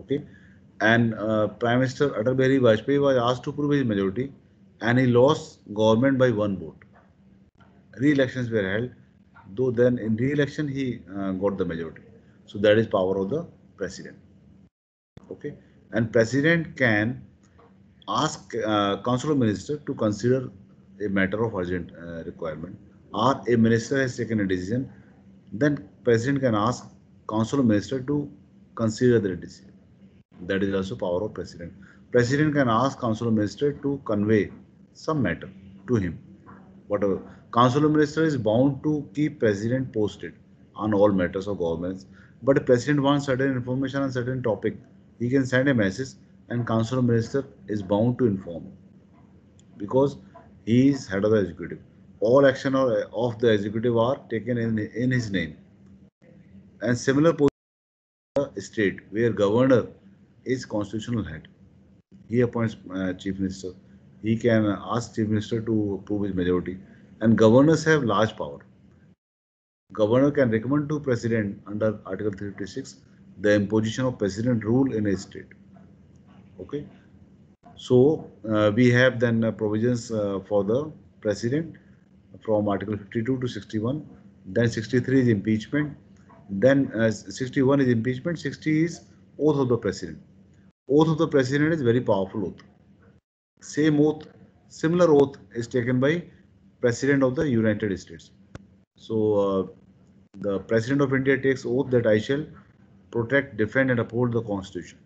Okay. And Prime Minister Atal Bihari Vajpayee was asked to prove his majority, and he lost government by 1 vote. Re-elections were held, though then in re-election he got the majority. So that is power of the President. Okay. And President can ask Council of Ministers to consider a matter of urgent requirement, or a minister has taken a decision, then President can ask Council of Ministers to consider the decision. That is also power of President. President can ask Council of Ministers to convey some matter to him. Whatever. Council of Ministers is bound to keep President posted on all matters of governments, But if president wants certain information on certain topic, he can send a message, and council of minister is bound to inform because he is head of the executive. All action of the executive are taken in his name. And similar position state where governor is constitutional head. He appoints chief minister. He can ask chief minister to approve his majority. And governors have large power. Governor can recommend to president under Article 356 the imposition of president rule in a state. Okay. So we have then provisions for the president from Article 52 to 61. Then 63 is impeachment. Then 61 is impeachment. 60 is oath of the president. Oath of the president is very powerful oath. Same oath, similar oath is taken by President of the United States. So the President of India takes oath that I shall protect, defend, and uphold the Constitution.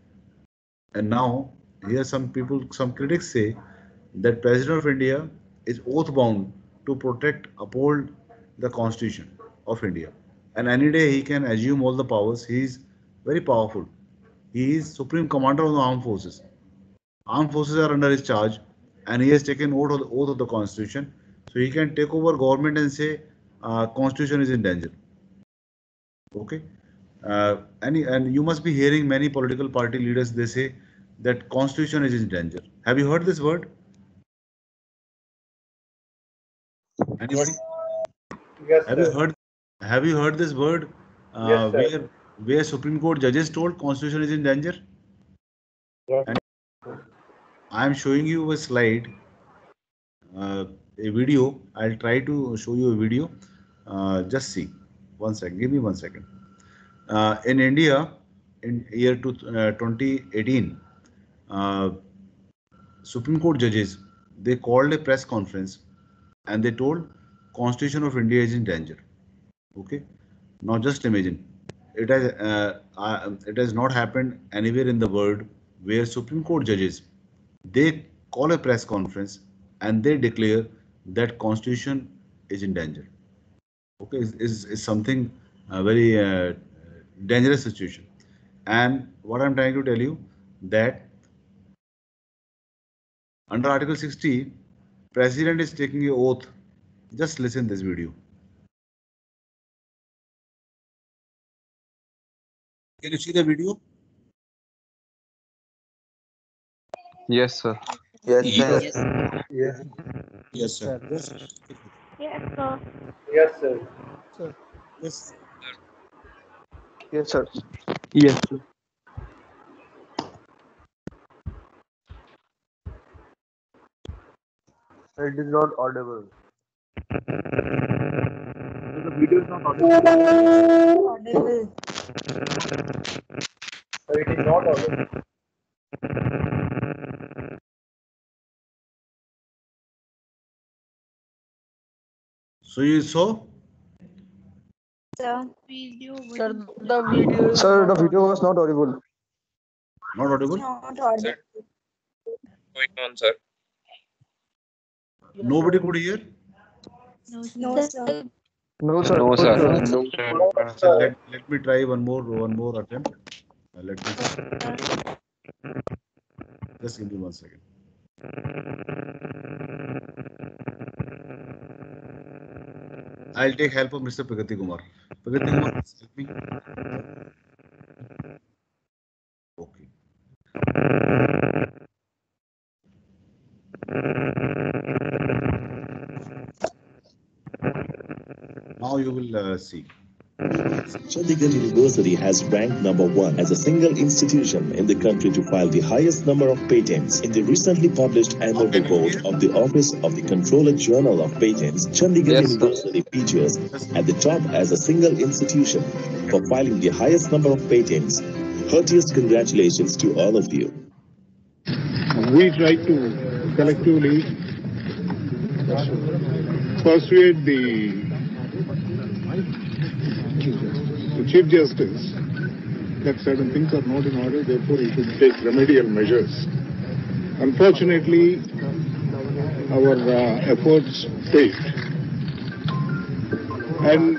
And now here some critics say that President of India is oath bound to protect, uphold the Constitution of India. And any day he can assume all the powers. He is very powerful. He is Supreme Commander of the Armed Forces. Armed forces are under his charge, and he has taken oath of the Constitution. So he can take over government and say, Constitution is in danger. Okay. And you must be hearing many political party leaders, they say that Constitution is in danger. Have you heard this word? Anybody? Yes, Have you heard this word? Yes, where Supreme Court judges told Constitution is in danger? Yes. And I am showing you a slide, a video. I'll try to show you a video. Just see. 1 second. Give me 1 second. In India, in year 2018, Supreme Court judges, they called a press conference and they told Constitution of India is in danger. Okay. Now just imagine, it has not happened anywhere in the world where Supreme Court judges, they call a press conference and they declare that Constitution is in danger. Okay, is something very dangerous situation. And what I'm trying to tell you that under Article 60, President is taking an oath. Just listen this video. Can you see the video? Yes, sir. Yes, Yes. Yes. Yes, sir. Yes, sir. Yes, sir. Yes. Yes, sir. Yes, sir. It is not audible. The video is not audible. It is not audible. So you saw? Sir, Sir, the video. Sir, the video was not audible. Not audible? not audible. going on, sir. Nobody could hear? No, sir. No, sir. No, sir. No, sir. So let me try one more attempt. Let me just give me 1 second. I'll take help of Mr. Pragati Kumar. Pragati Kumar, please help me. Okay. Now you will see. Chandigarh University has ranked #1 as a single institution in the country to file the highest number of patents. In the recently published annual report of the Office of the Controller Journal of Patents, Chandigarh Yes, sir. University features at the top as a single institution for filing the highest number of patents. Heartiest congratulations to all of you. We try to collectively persuade the Chief Justice that certain things are not in order, therefore he should take remedial measures. Unfortunately, our efforts failed. And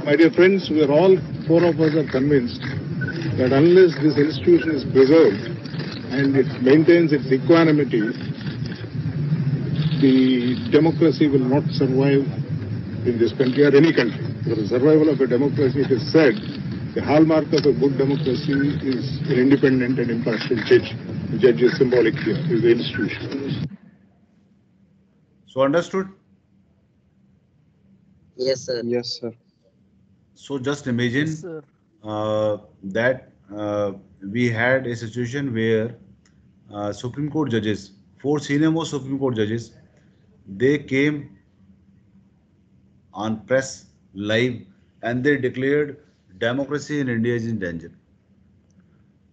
my dear friends, we are all four of us are convinced that unless this institution is preserved and it maintains its equanimity, the democracy will not survive in this country or any country. For the survival of a democracy, it is said, the hallmark of a good democracy is an independent and impartial judge. The judge is symbolic here, is the institution. So understood? Yes, sir. Yes, sir. So just imagine that we had a situation where Supreme Court judges, four senior most Supreme Court judges, they came on press live and they declared democracy in India is in danger.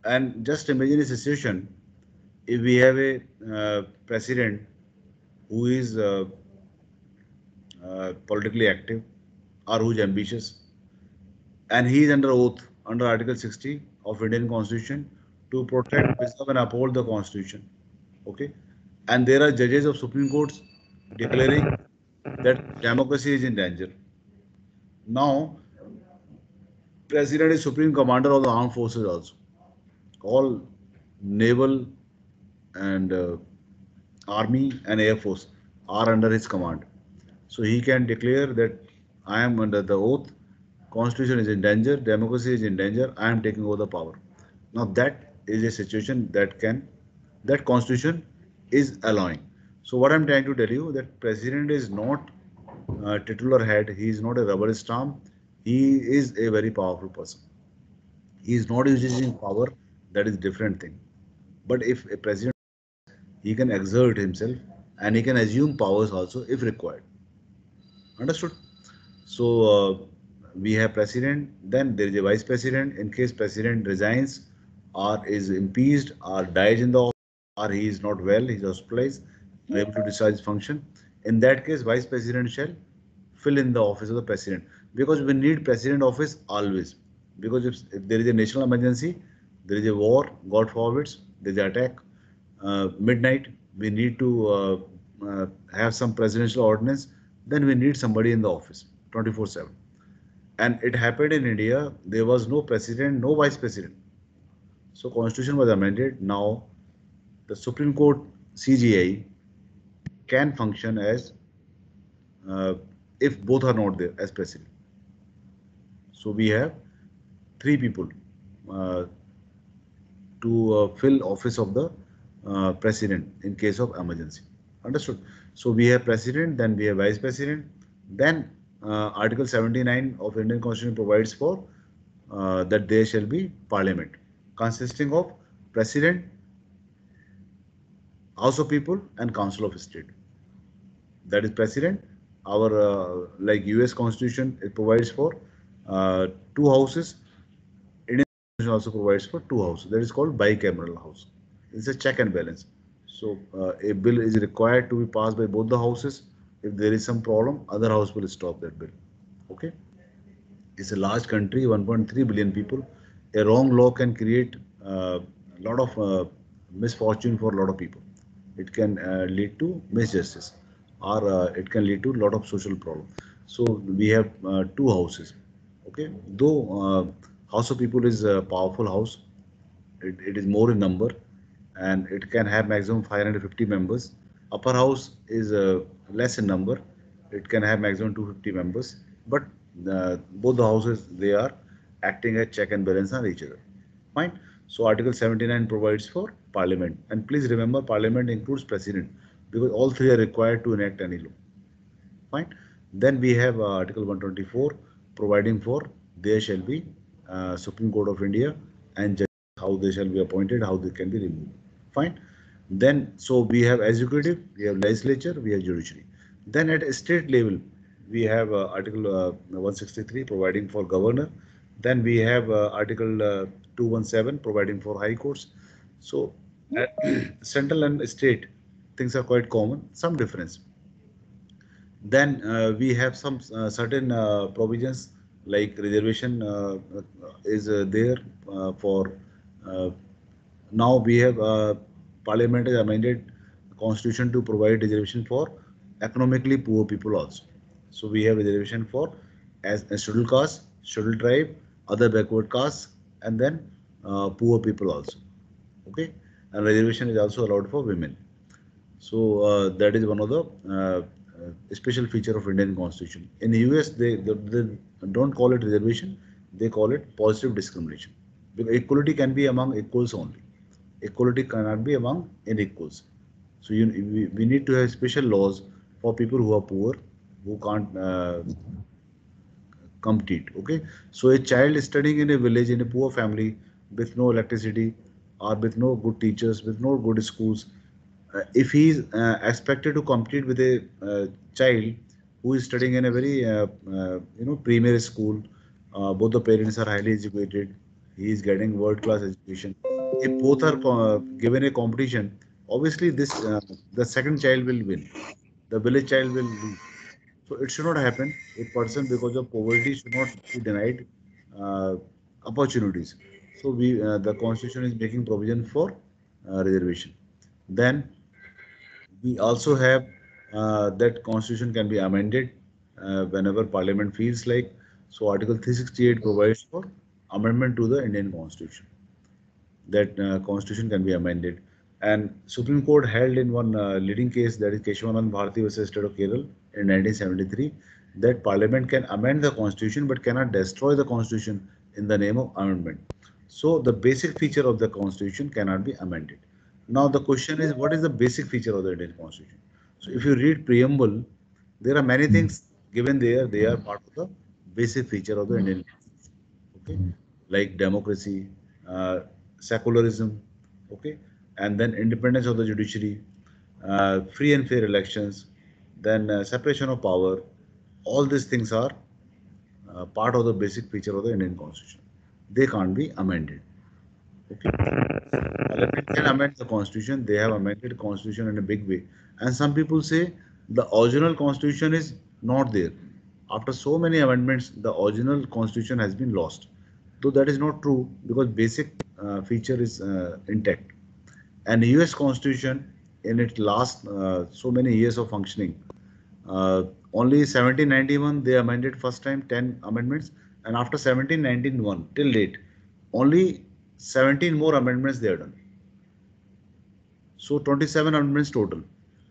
And just imagine a situation if we have a president who is politically active or who is ambitious, and he is under oath under Article 60 of Indian Constitution to protect, preserve, and uphold the Constitution. Okay, and there are judges of Supreme Courts declaring that democracy is in danger. Now, President is Supreme Commander of the Armed Forces also. All naval and army and air force are under his command. So he can declare that I am under the oath, Constitution is in danger, democracy is in danger, I am taking over the power. Now that is a situation that Constitution is allowing. So what I'm trying to tell you that President is not a titular head, he is not a rubber stamp, he is a very powerful person. He is not using power, that is different thing. But if a president, he can exert himself and he can assume powers also if required. Understood? So we have president, then there is a vice president. In case president resigns or is impeached or dies in the office or he is not well, he is hospitalized, able to discharge his function. In that case, vice president shall fill in the office of the president, because we need president office always. Because if there is a national emergency, there is a war, God forbids, there is an attack, midnight, we need to have some presidential ordinance, then we need somebody in the office 24/7. And it happened in India, there was no president, no vice president. So Constitution was amended. Now the Supreme Court CJI can function as if both are not there as president. So we have three people to fill office of the president in case of emergency. Understood? So we have president, then we have vice president, then Article 79 of Indian Constitution provides for that there shall be parliament consisting of president, House of People and Council of State. That is president. Our like US Constitution, it provides for two houses. Indian Constitution also provides for two houses. That is called bicameral house. It's a check and balance. So a bill is required to be passed by both the houses. If there is some problem, other house will stop that bill. Okay. It's a large country, 1.3 billion people. A wrong law can create a lot of misfortune for a lot of people. It can lead to misjustice, or it can lead to a lot of social problems. So we have two houses. Okay. Though House of People is a powerful house, it is more in number, and it can have maximum 550 members. Upper house is less in number. It can have maximum 250 members. But both the houses, they are acting as check and balance on each other. Fine. So Article 79 provides for Parliament. And please remember, Parliament includes President, because all three are required to enact any law. Fine. Then we have Article 124 providing for there shall be Supreme Court of India and judges, how they shall be appointed, how they can be removed. Fine. Then, so we have executive, we have legislature, we have judiciary. Then at a state level, we have Article 163 providing for governor. Then we have Article 217 providing for high courts. So at central and state, things are quite common, some difference. Then we have some certain provisions like reservation is there for now we have Parliament has amended Constitution to provide reservation for economically poor people also. So we have reservation for as a scheduled caste, scheduled tribe, other backward castes, and then poor people also. Okay, and reservation is also allowed for women. So that is one of the special feature of Indian Constitution. In the US, they don't call it reservation; they call it positive discrimination. Because equality can be among equals only. Equality cannot be among unequals. So we need to have special laws for people who are poor, who can't compete. Okay, so a child studying in a village in a poor family with no electricity or with no good teachers, with no good schools, if he is expected to compete with a child who is studying in a very primary school, both the parents are highly educated, he is getting world class education. If both are given a competition, obviously this the second child will win, the village child will lose. So it should not happen. A person because of poverty should not be denied uh, opportunities. So the constitution is making provision for reservation. Then we also have that constitution can be amended whenever parliament feels like. So Article 368 provides for amendment to the Indian constitution. That constitution can be amended. And Supreme Court held in one leading case, that is Keshavanand Bharati versus State of Kerala in 1973, that Parliament can amend the constitution but cannot destroy the constitution in the name of amendment. So the basic feature of the constitution cannot be amended. Now the question is, what is the basic feature of the Indian constitution? So if you read preamble, there are many things given there. They are part of the basic feature of the Indian constitution. Okay, like democracy, secularism, okay, and then independence of the judiciary, free and fair elections, then separation of power. All these things are part of the basic feature of the Indian Constitution. They can't be amended. Okay, Parliament can amend the Constitution. They have amended Constitution in a big way, and some people say the original Constitution is not there. After so many amendments, the original Constitution has been lost. Though that is not true because basic feature is intact. And US Constitution in its last so many years of functioning, only 1791 they amended first time 10 amendments, and after 1791 till date only 17 more amendments they have done. So 27 amendments total.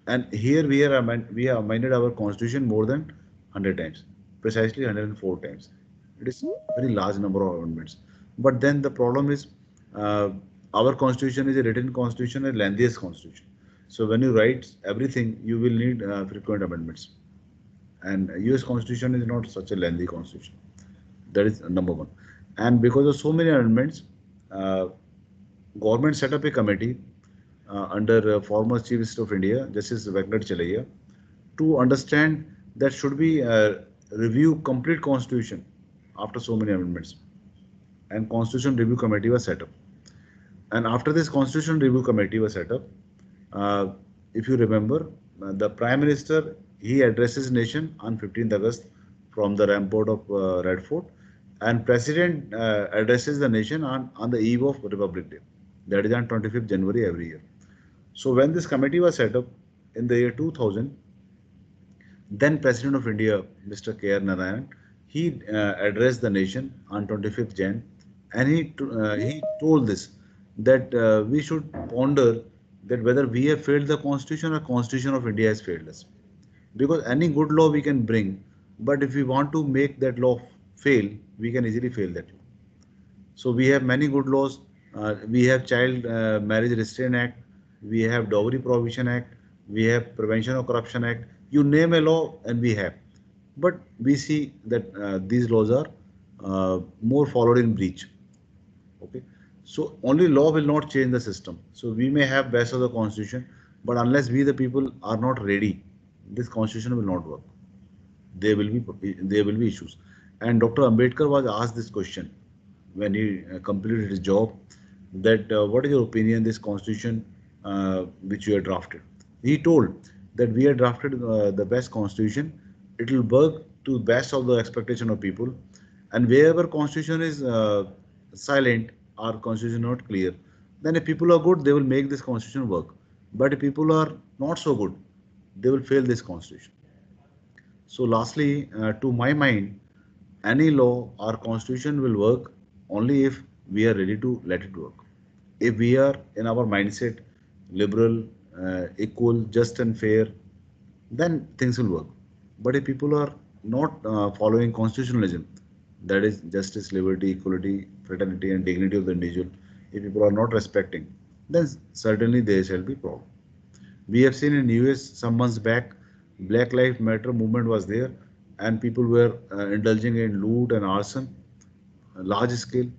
And here we have amended our constitution more than 100 times, precisely 104 times. It is a very large number of amendments. But then the problem is our constitution is a written constitution, a lengthiest constitution. So when you write everything, you will need frequent amendments. And US constitution is not such a lengthy constitution. That is number one. And because of so many amendments, government set up a committee under former Chief Justice of India, Justice Venkat Chalaiya, to understand that should we review complete constitution after so many amendments. And Constitution Review Committee was set up. And after this Constitution Review Committee was set up, if you remember, the Prime Minister, he addresses nation on 15th August from the rampart of Red Fort, and President addresses the nation on the eve of Republic Day. That is on 25th January every year. So when this committee was set up in the year 2000, then President of India, Mr. K.R. Narayan, he addressed the nation on 25th Jan, and he told this, that we should ponder that whether we have failed the constitution or Constitution of India has failed us. Because any good law we can bring, but if we want to make that law fail, we can easily fail that law. So we have many good laws. We have Child Marriage Restraint Act, we have Dowry Prohibition Act, we have Prevention of Corruption Act. You name a law and we have. But we see that these laws are more followed in breach. Okay. So only law will not change the system. So we may have best of the constitution, but unless we the people are not ready, this constitution will not work. There will be issues. And Dr. Ambedkar was asked this question when he completed his job, that what is your opinion this constitution which you have drafted? He told that we have drafted the best constitution. It will work to best of the expectation of people, and wherever constitution is silent or constitution not clear, then if people are good, they will make this constitution work. But if people are not so good, they will fail this constitution. So lastly, to my mind, Any law or constitution will work only if we are ready to let it work. If we are in our mindset liberal, equal, just and fair, then things will work. But if people are not following constitutionalism, that is justice, liberty, equality, fraternity, and dignity of the individual, if people are not respecting, then certainly there shall be problem. We have seen in US some months back, Black Lives Matter movement was there, and people were indulging in loot and arson, large scale.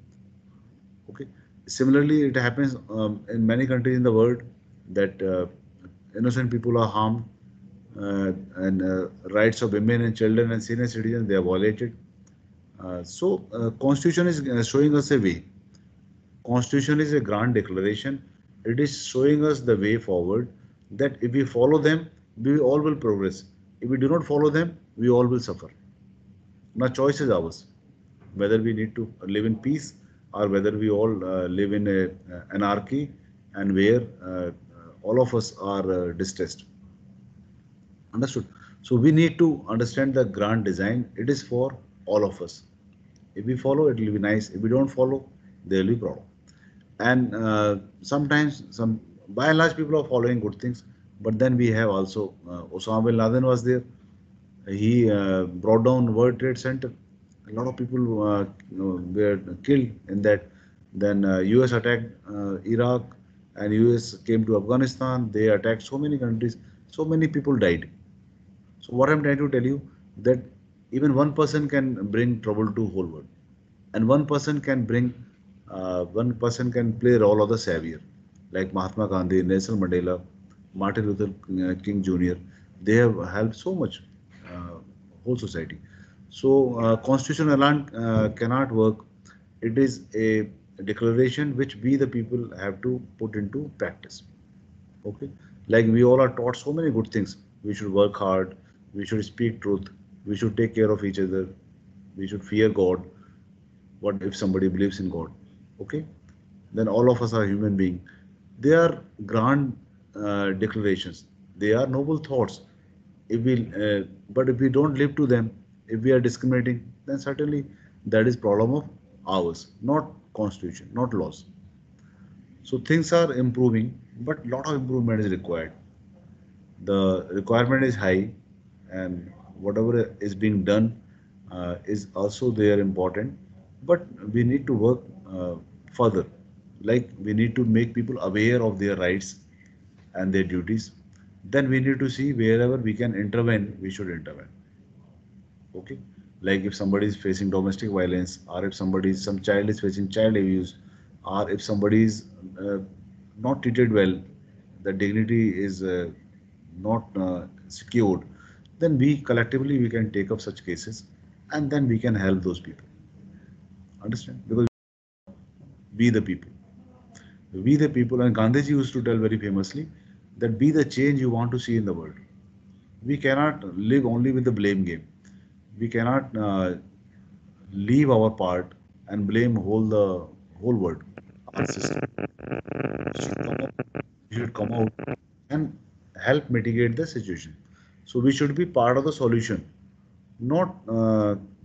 Okay. Similarly, it happens in many countries in the world that innocent people are harmed, and rights of women and children and senior citizens they are violated. Constitution is showing us a way. Constitution is a grand declaration. It is showing us the way forward that if we follow them, we all will progress. If we do not follow them, we all will suffer. Now, choice is ours whether we need to live in peace or whether we all live in a anarchy and where all of us are distressed. Understood? So we need to understand the grand design. It is for all of us. If we follow, it will be nice. If we don't follow, there will be problem. And sometimes, some by and large, people are following good things. But then we have also Osama bin Laden was there. He brought down World Trade Center. A lot of people were killed in that. Then US attacked Iraq, and US came to Afghanistan. They attacked so many countries. So many people died. So what I'm trying to tell you that even one person can bring trouble to whole world, and one person can play role of the savior, like Mahatma Gandhi, Nelson Mandela, Martin Luther King Jr. They have helped so much whole society. So constitution alone cannot work. It is a declaration which we the people have to put into practice. Okay, like we all are taught so many good things. We should work hard, we should speak truth, we should take care of each other, we should fear God. What if somebody believes in God? Okay, then all of us are human beings. They are grand declarations, they are noble thoughts. If we but if we don't live to them, if we are discriminating, then certainly that is problem of ours, not constitution, not laws. So things are improving, but lot of improvement is required. The requirement is high, and whatever is being done is also there important, but we need to work further. Like we need to make people aware of their rights and their duties. Then we need to see wherever we can intervene, we should intervene. Okay, like if somebody is facing domestic violence, or if some child is facing child abuse, or if somebody is uh, not treated well, the dignity is not secured, then we collectively we can take up such cases, and then we can help those people. Understand? Because we the people, we the people, and Gandhiji used to tell very famously that be the change you want to see in the world. We cannot live only with the blame game. We cannot leave our part and blame whole world, our system. We should come out and help mitigate the situation. So we should be part of the solution, not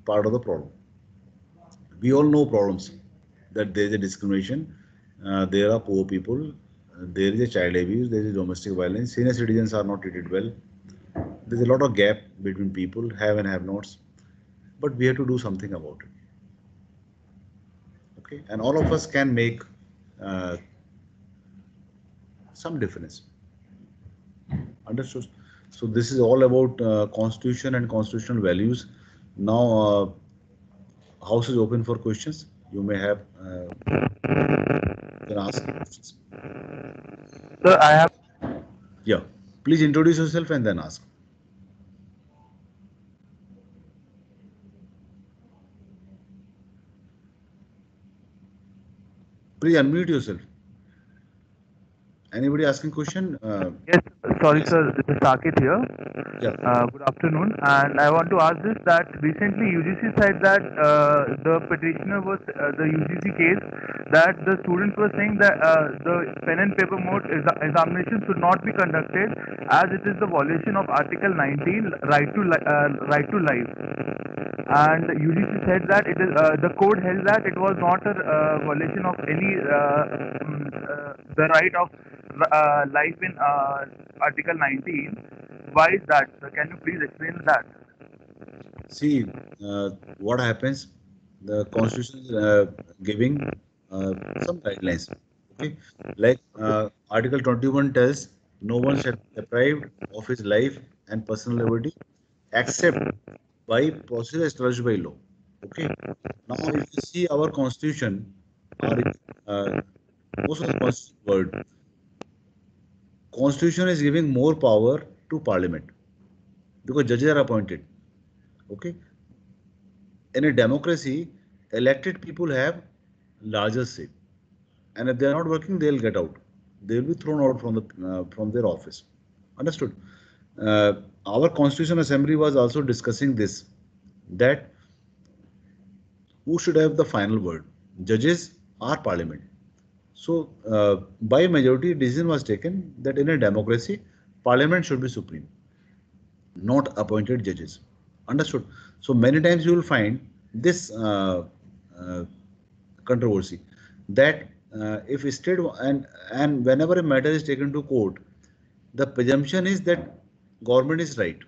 part of the problem. We all know problems that there is a discrimination, there are poor people, there is a child abuse, there is domestic violence, senior citizens are not treated well. There's a lot of gap between people, have and have nots, but we have to do something about it. Okay, and all of us can make uh, some difference. Understood? So this is all about constitution and constitutional values. Now, house is open for questions. You may have you can ask questions. So I have. Yeah, please introduce yourself and then ask. Please unmute yourself Anybody asking question? Yes, sorry, Yes. sir. This is Saket here. Yeah. Good afternoon. And I want to ask this that recently UGC said that the petitioner was the UGC case that the students were saying that the pen and paper mode examination should not be conducted as it is the violation of Article 19, right to life. And UGC said that it is the code held that it was not a violation of any the right of life in Article 19. Why is that? So can you please explain that? See, what happens? The Constitution is giving some guidelines. Okay, like Article 21 tells, no one shall be deprived of his life and personal liberty except by procedure established by law. Okay. Now, if you see our Constitution, or most of the Constitution word, Constitution is giving more power to Parliament because judges are appointed. Okay. In a democracy, elected people have larger say, and if they are not working, they'll get out. They will be thrown out from their office. Understood? Our Constitution Assembly was also discussing this, that who should have the final word, judges or Parliament. So, by majority, decision was taken that in a democracy, Parliament should be supreme, not appointed judges. Understood? So many times you will find this controversy that if state and whenever a matter is taken to court, the presumption is that government is right,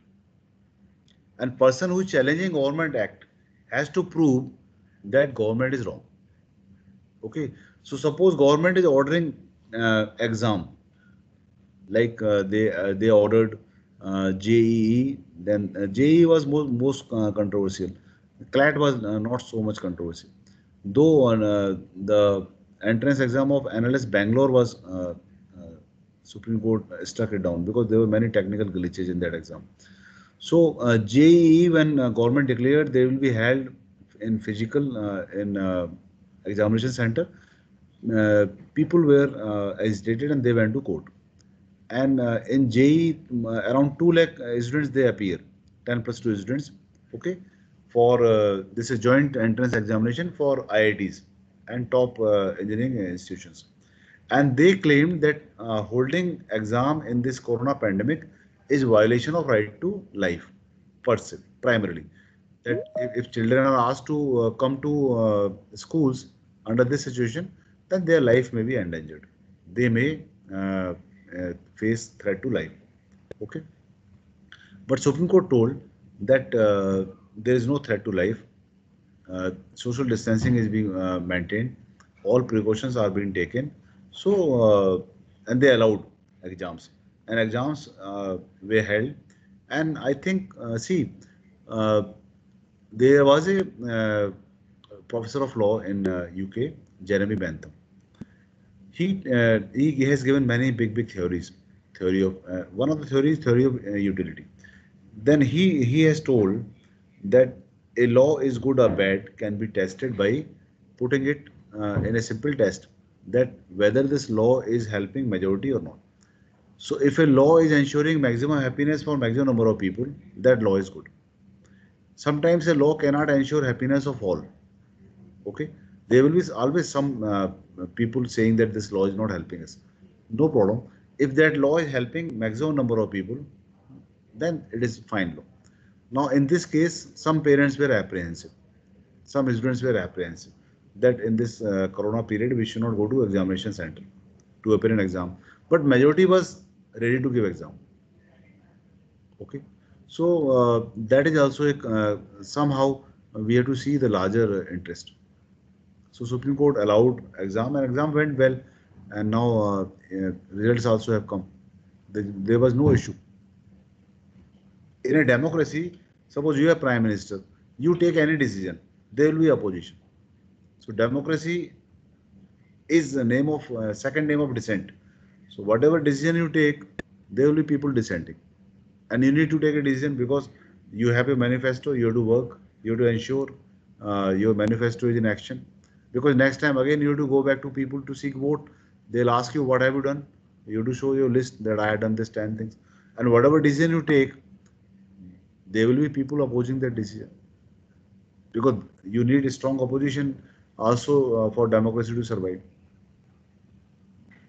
and person who is challenging government act has to prove that government is wrong. Okay, so suppose government is ordering exam, like they ordered JEE, then JEE was most controversial. CLAT was not so much controversial. Though the entrance exam of NLS Bangalore was Supreme Court struck it down because there were many technical glitches in that exam. So JEE, when government declared, they will be held in physical in examination center. People were agitated and they went to court. And in JEE, around 2 lakh students they appear, 10 plus 2 students. Okay, for this is joint entrance examination for IITs and top engineering institutions, and they claimed that holding exam in this corona pandemic is violation of right to life per se, primarily. That if children are asked to come to schools under this situation, then their life may be endangered. They may face threat to life. Okay, but Supreme Court told that there is no threat to life. Social distancing is being maintained. All precautions are being taken. So and they allowed exams, and exams were held. And I think see, there was a professor of law in UK, Jeremy Bentham. He has given many big theories. Theory of one of the theories, theory of utility. Then he has told that a law is good or bad can be tested by putting it in a simple test, that whether this law is helping majority or not. So if a law is ensuring maximum happiness for maximum number of people, that law is good. Sometimes a law cannot ensure happiness of all. Okay, there will be always some people saying that this law is not helping us. No problem. If that law is helping maximum number of people, then it is fine law. Now, in this case, some parents were apprehensive. Some students were apprehensive that in this corona period, we should not go to examination center to appear in exam. But majority was ready to give exam. Okay. So that is also somehow we have to see the larger interest. So Supreme Court allowed exam, and exam went well, and now results also have come. There was no issue. In a democracy, suppose you are prime minister, you take any decision, there will be opposition. So democracy is the name of second name of dissent. So whatever decision you take, there will be people dissenting, and you need to take a decision because you have a manifesto. You have to work. You have to ensure your manifesto is in action. Because next time again you have to go back to people to seek vote. They'll ask you what have you done. You have to show your list that I have done this 10 things. And whatever decision you take, there will be people opposing that decision. Because you need a strong opposition also for democracy to survive.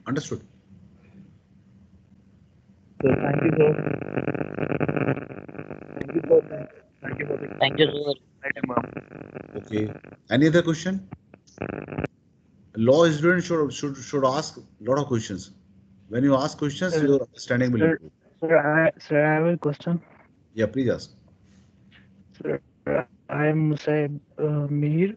Understood? So thank you, sir. Thank you for that. Thank you for the Thank you, sir. Okay. Any other question? Law students should ask a lot of questions. When you ask questions, Sir, your understanding will improve. Sir, I have a question. Yeah, please ask. Sir, I am Saib Mir.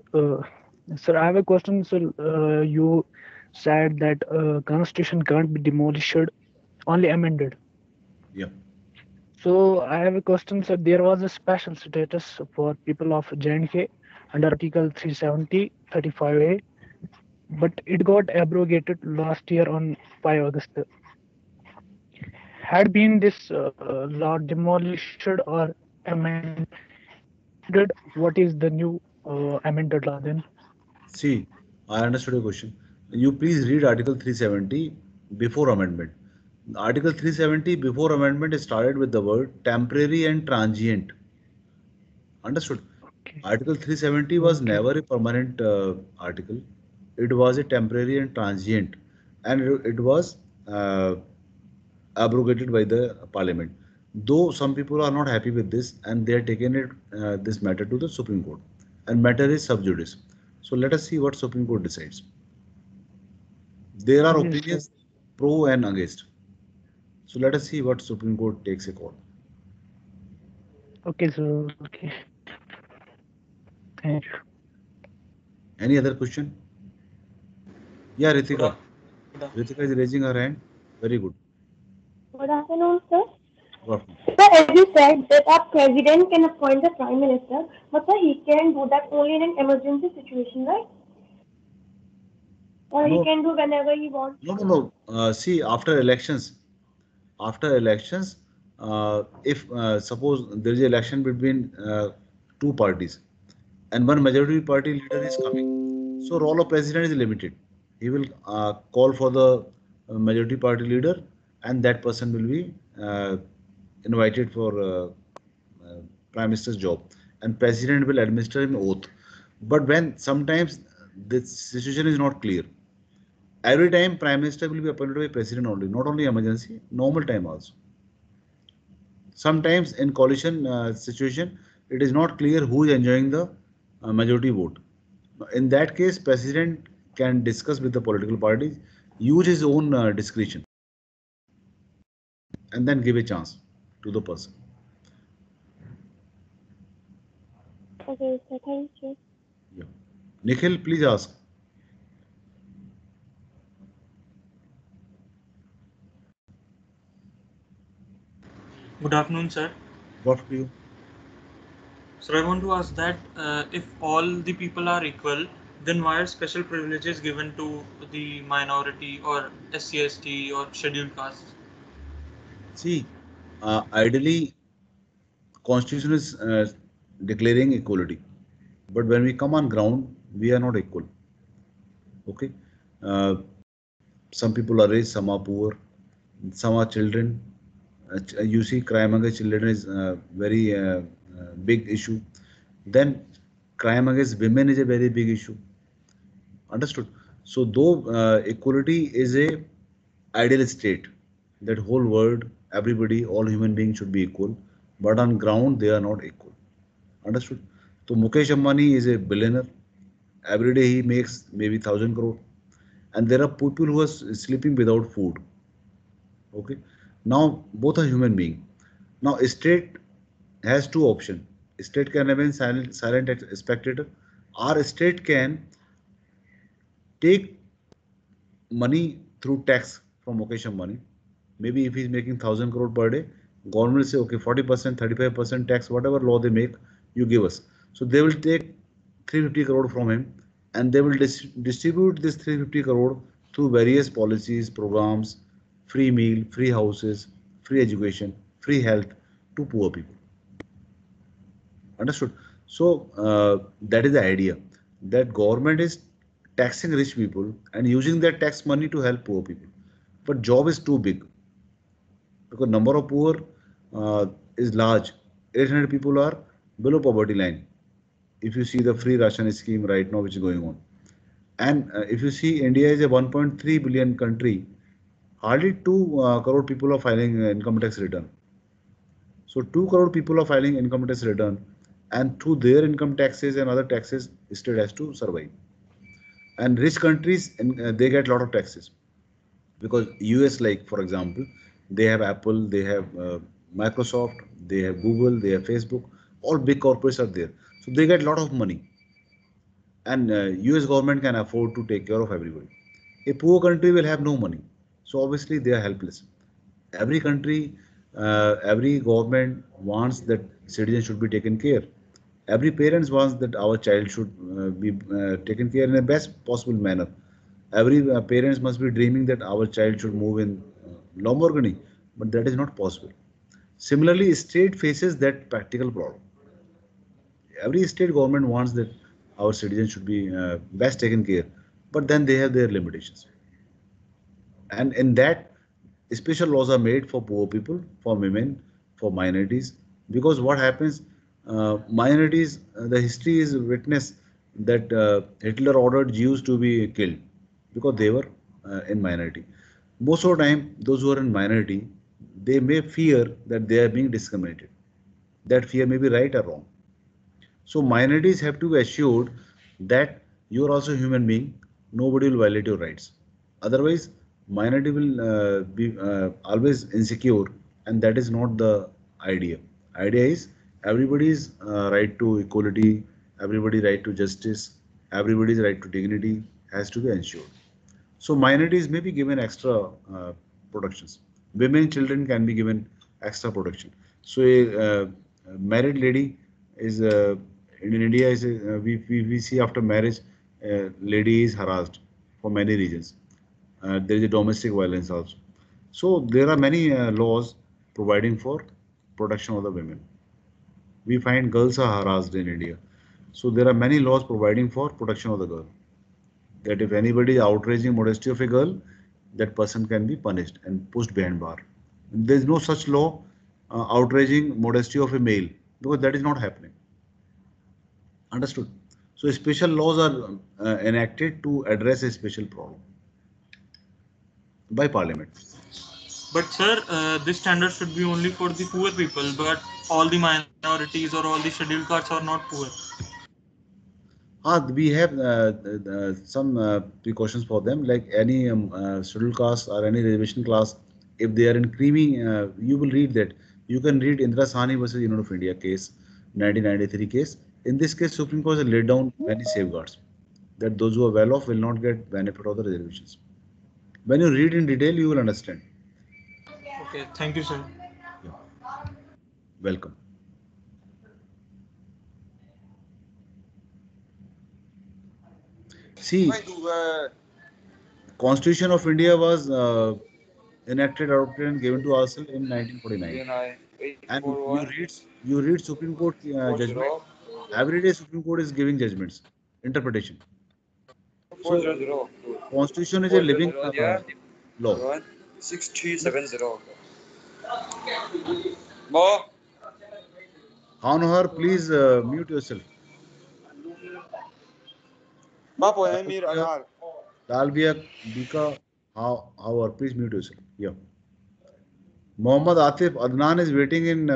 Sir, I have a question. Sir, you said that constitution can't be demolished, only amended. Yeah. So I have a question, sir. There was a special status for people of J&K under Article 370, 35A, but it got abrogated last year on 5 August. Had been this law demolished or amended? What is the new amended law then? See, I understood your question. You please read Article 370 before amendment. Article 370 before amendment is started with the word temporary and transient. Understood? Article 370 was never a permanent article. It was a temporary and transient, and it was abrogated by the parliament. Though some people are not happy with this, and they are taken it this matter to the Supreme Court, and matter is sub judice. So let us see what Supreme Court decides. There are Yes, opinions pro and against. So let us see what Supreme Court takes a call. Okay, sir. Okay. Thank you. Any other question? Yeah, Ritika. Ritika is raising her hand. Very good. Good afternoon, sir. What? Sir, as you said that our president can appoint the prime minister, but sir, he can do that only in an emergency situation, right? Or he No, can do whenever he wants. no. See, after elections, if suppose there is an election between two parties, and one majority party leader is coming, so role of president is limited. He will call for the majority party leader, and that person will be invited for prime minister's job, and president will administer him oath. But when sometimes the situation is not clear, every time prime minister will be appointed by president only, not only emergency, normal time also. Sometimes in coalition situation, it is not clear who is enjoying the majority vote. In that case, president can discuss with the political parties, use his own discretion, and then give a chance to the person. Okay, sir. Thank you. Yeah. Nikhil, please ask. Good afternoon, sir. What do you? Sir, I want to ask that if all the people are equal, then why are special privileges given to the minority or SC/ST or scheduled castes? See, ideally, constitution is declaring equality, but when we come on ground, we are not equal. Okay, uh, some people are rich, some are poor, some are children. You see, crime against children is a very big issue. Then, crime against women is a very big issue. Understood? So, though equality is a ideal state, that whole world, everybody, all human beings should be equal, but on ground they are not equal. Understood? So Mukesh Ambani is a billionaire. Every day he makes maybe 1,000 crore, and there are people who are sleeping without food. Okay. Now both are human being. Now state has two options. State can remain silent spectator, or state can take money through tax from Mukesh Ambani. Maybe if he's making 1,000 crore per day, government will say, okay, 40%, 35% tax, whatever law they make, you give us. So they will take 350 crore from him, and they will distribute this 350 crore through various policies, programs, free meal, free houses, free education, free health to poor people. Understood? So that is the idea, that government is taxing rich people and using that tax money to help poor people. but job is too big because number of poor is large. 800 people are below poverty line. If you see the free ration scheme right now which is going on, and if you see India is a 1.3 billion country, hardly 2 crore people are filing income tax return. So 2 crore people are filing income tax return, and through their income taxes and other taxes, state has to survive. And rich countries, they get a lot of taxes because US, like for example, they have Apple, they have Microsoft, they have Google, they have Facebook, all big corporates are there. So they get a lot of money, and US government can afford to take care of everybody. A poor country will have no money, so obviously they are helpless. Every country, every government wants that citizens should be taken care. Every parents wants that our child should be taken care in the best possible manner. Every parents must be dreaming that our child should move in Lamborghini, but that is not possible. Similarly, state faces that practical problem. Every state government wants that our citizens should be best taken care, but then they have their limitations. And in that, special laws are made for poor people, for women, for minorities. Because what happens, minorities, the history is witness that Hitler ordered Jews to be killed because they were in minority. Most of the time, those who are in minority, they may fear that they are being discriminated. That fear may be right or wrong. So minorities have to be assured that you are also a human being. Nobody will violate your rights. Otherwise, minority will be always insecure, and that is not the idea. Idea is everybody's right to equality, everybody right to justice, everybody's right to dignity has to be ensured. So minorities may be given extra protections. Women, children can be given extra protection. So a married lady is in India is we see after marriage, lady is harassed for many reasons. There is a domestic violence also. So there are many laws providing for protection of the women. We find girls are harassed in India. So there are many laws providing for protection of the girl. That if anybody is outraging modesty of a girl, that person can be punished and pushed behind bar. There is no such law outraging modesty of a male because that is not happening. Understood? So special laws are enacted to address a special problem by parliament. But sir, this standard should be only for the poor people, but all the minorities or all the scheduled castes are not poor. We have some precautions for them, like any scheduled caste or any reservation class. If they are in creamy, you will read that. You can read Indira Sahni versus Union of India case, 1993 case. In this case, Supreme Court has laid down many safeguards that those who are well off will not get benefit of the reservations. When you read in detail, you will understand. Okay, thank you, sir. Yeah. Welcome. See, Constitution of India was enacted, adopted, and given to ourselves in 1949. And you read Supreme Court judgment. Every day Supreme Court is giving judgments, interpretation. So Constitution is a living law. 6370. Honour, please mute yourself. Dalbia, Bika, how please mute yourself. Yeah. Mohammad Atif Adnan is waiting in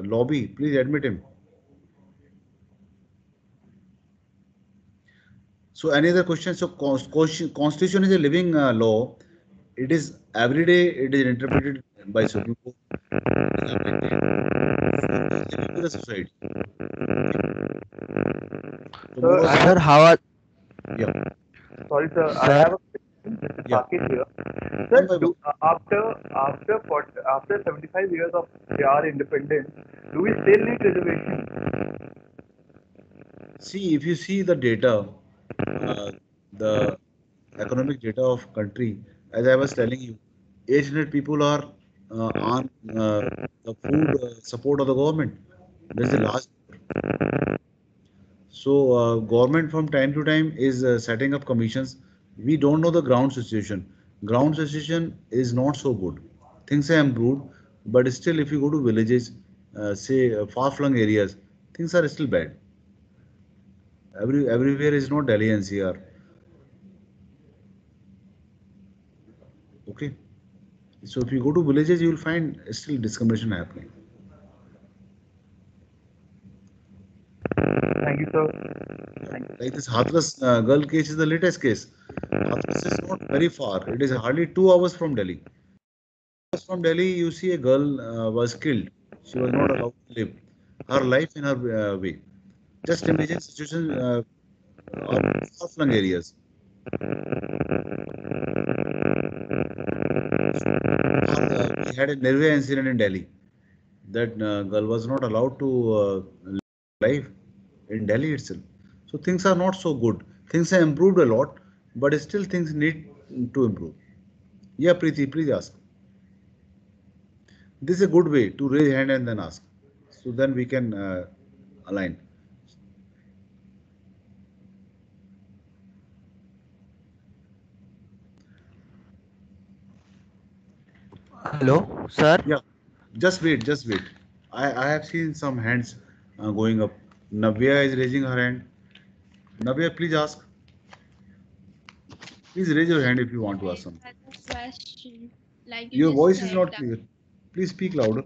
lobby. Please admit him. So any other questions? So Constitution is a living law. It is every day it is interpreted by Supreme Court. The society. Sir, how are? Yeah. Sorry, sir. I have a question. Saket here. Sir, after 75 years of our independence, do we still need reservation? See, if you see the data, the economic data of country, as I was telling you, 800 people are on the food support of the government. That's a large number. So government from time to time is setting up commissions. We don't know the ground situation. Ground situation is not so good. Things have improved, but still, if you go to villages, say far-flung areas, things are still bad. Everywhere is not Delhi NCR. Okay, so if you go to villages, you will find still discrimination happening. Thank you, sir. Like this Hathras girl case is the latest case. Hathras is not very far. It is hardly 2 hours from Delhi. From Delhi, you see a girl was killed. She was not allowed to live her life in her way. Just imagine situation of far-flung areas. We had a Nirvaya incident in Delhi. That girl was not allowed to live life in Delhi itself. So things are not so good. Things have improved a lot, but still things need to improve. Yeah, Preeti, please ask. This is a good way to raise hand and then ask. So then we can align. Hello, sir. Yeah, just wait, just wait. I have seen some hands going up. Navya is raising her hand. Navya, please ask. Please raise your hand if you want to ask something. Had a question, like you Your just voice is said not that. clear. Please speak louder.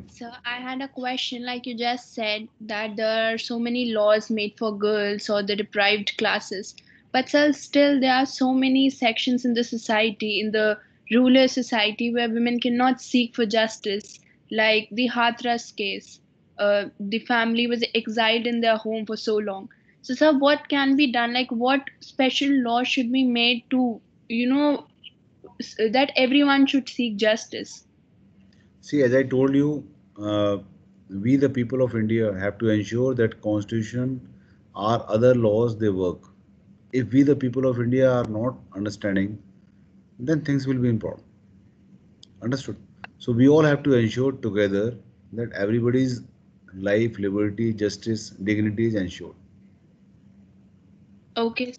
So I had a question, like you just said that there are so many laws made for girls or the deprived classes, but still there are so many sections in the society, in the rural society, where women cannot seek for justice, like the Hathras case. The family was exiled in their home for so long. So, sir, what can be done? Like, what special law should be made to, that everyone should seek justice? See, as I told you, we the people of India have to ensure that constitution or other laws they work. If we the people of India are not understanding, then things will be in problem. Understood? So we all have to ensure together that everybody's life, liberty, justice, dignity is ensured. Okay.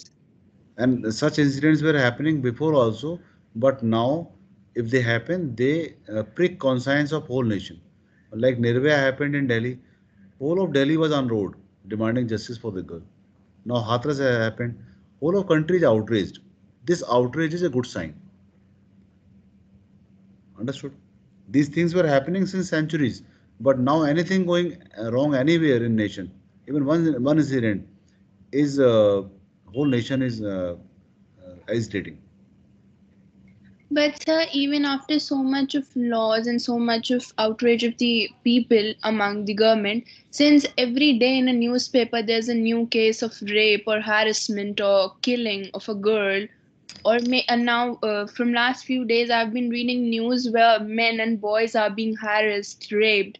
And such incidents were happening before also, but now if they happen, they prick conscience of whole nation. Like Nirvaya happened in Delhi, whole of Delhi was on road demanding justice for the girl. Now Hathras has happened, whole of country is outraged. This outrage is a good sign. Understood? These things were happening since centuries, but now anything going wrong anywhere in nation, even one incident, is whole nation is agitating. But sir, even after so much of laws and so much of outrage of the people among the government, since every day in a newspaper there's a new case of rape or harassment or killing of a girl, and now from last few days I've been reading news where men and boys are being harassed, raped.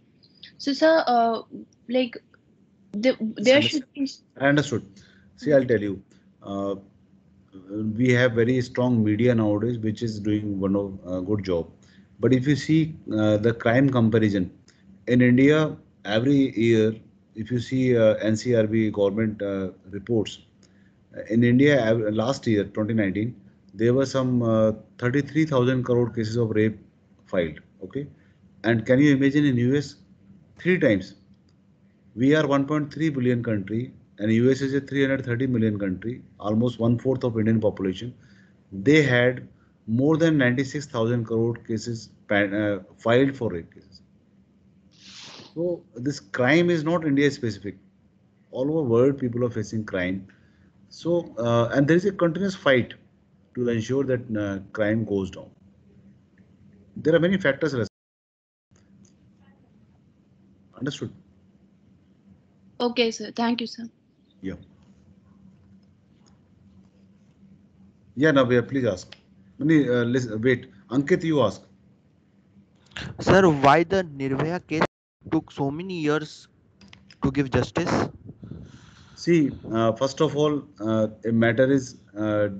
So sir, like there should be. I understood. See, I'll tell you. Uh, we have very strong media nowadays, which is doing one of good job. But if you see the crime comparison in India, every year, if you see NCRB government reports, in India last year, 2019, there were some 33,000 crore cases of rape filed. Okay, and can you imagine in US, three times? We are 1.3 billion country and US is a 330 million country, almost one fourth of Indian population. They had more than 96,000 crore cases filed for rape cases. So this crime is not India specific. All over world, people are facing crime. So and there is a continuous fight to ensure that crime goes down. There are many factors. Understood? Okay, sir. Thank you, sir. Yeah. Yeah, Navya, please ask. Listen, wait. Ankit, you ask. Sir, why the Nirvaya case took so many years to give justice? See, first of all, a matter is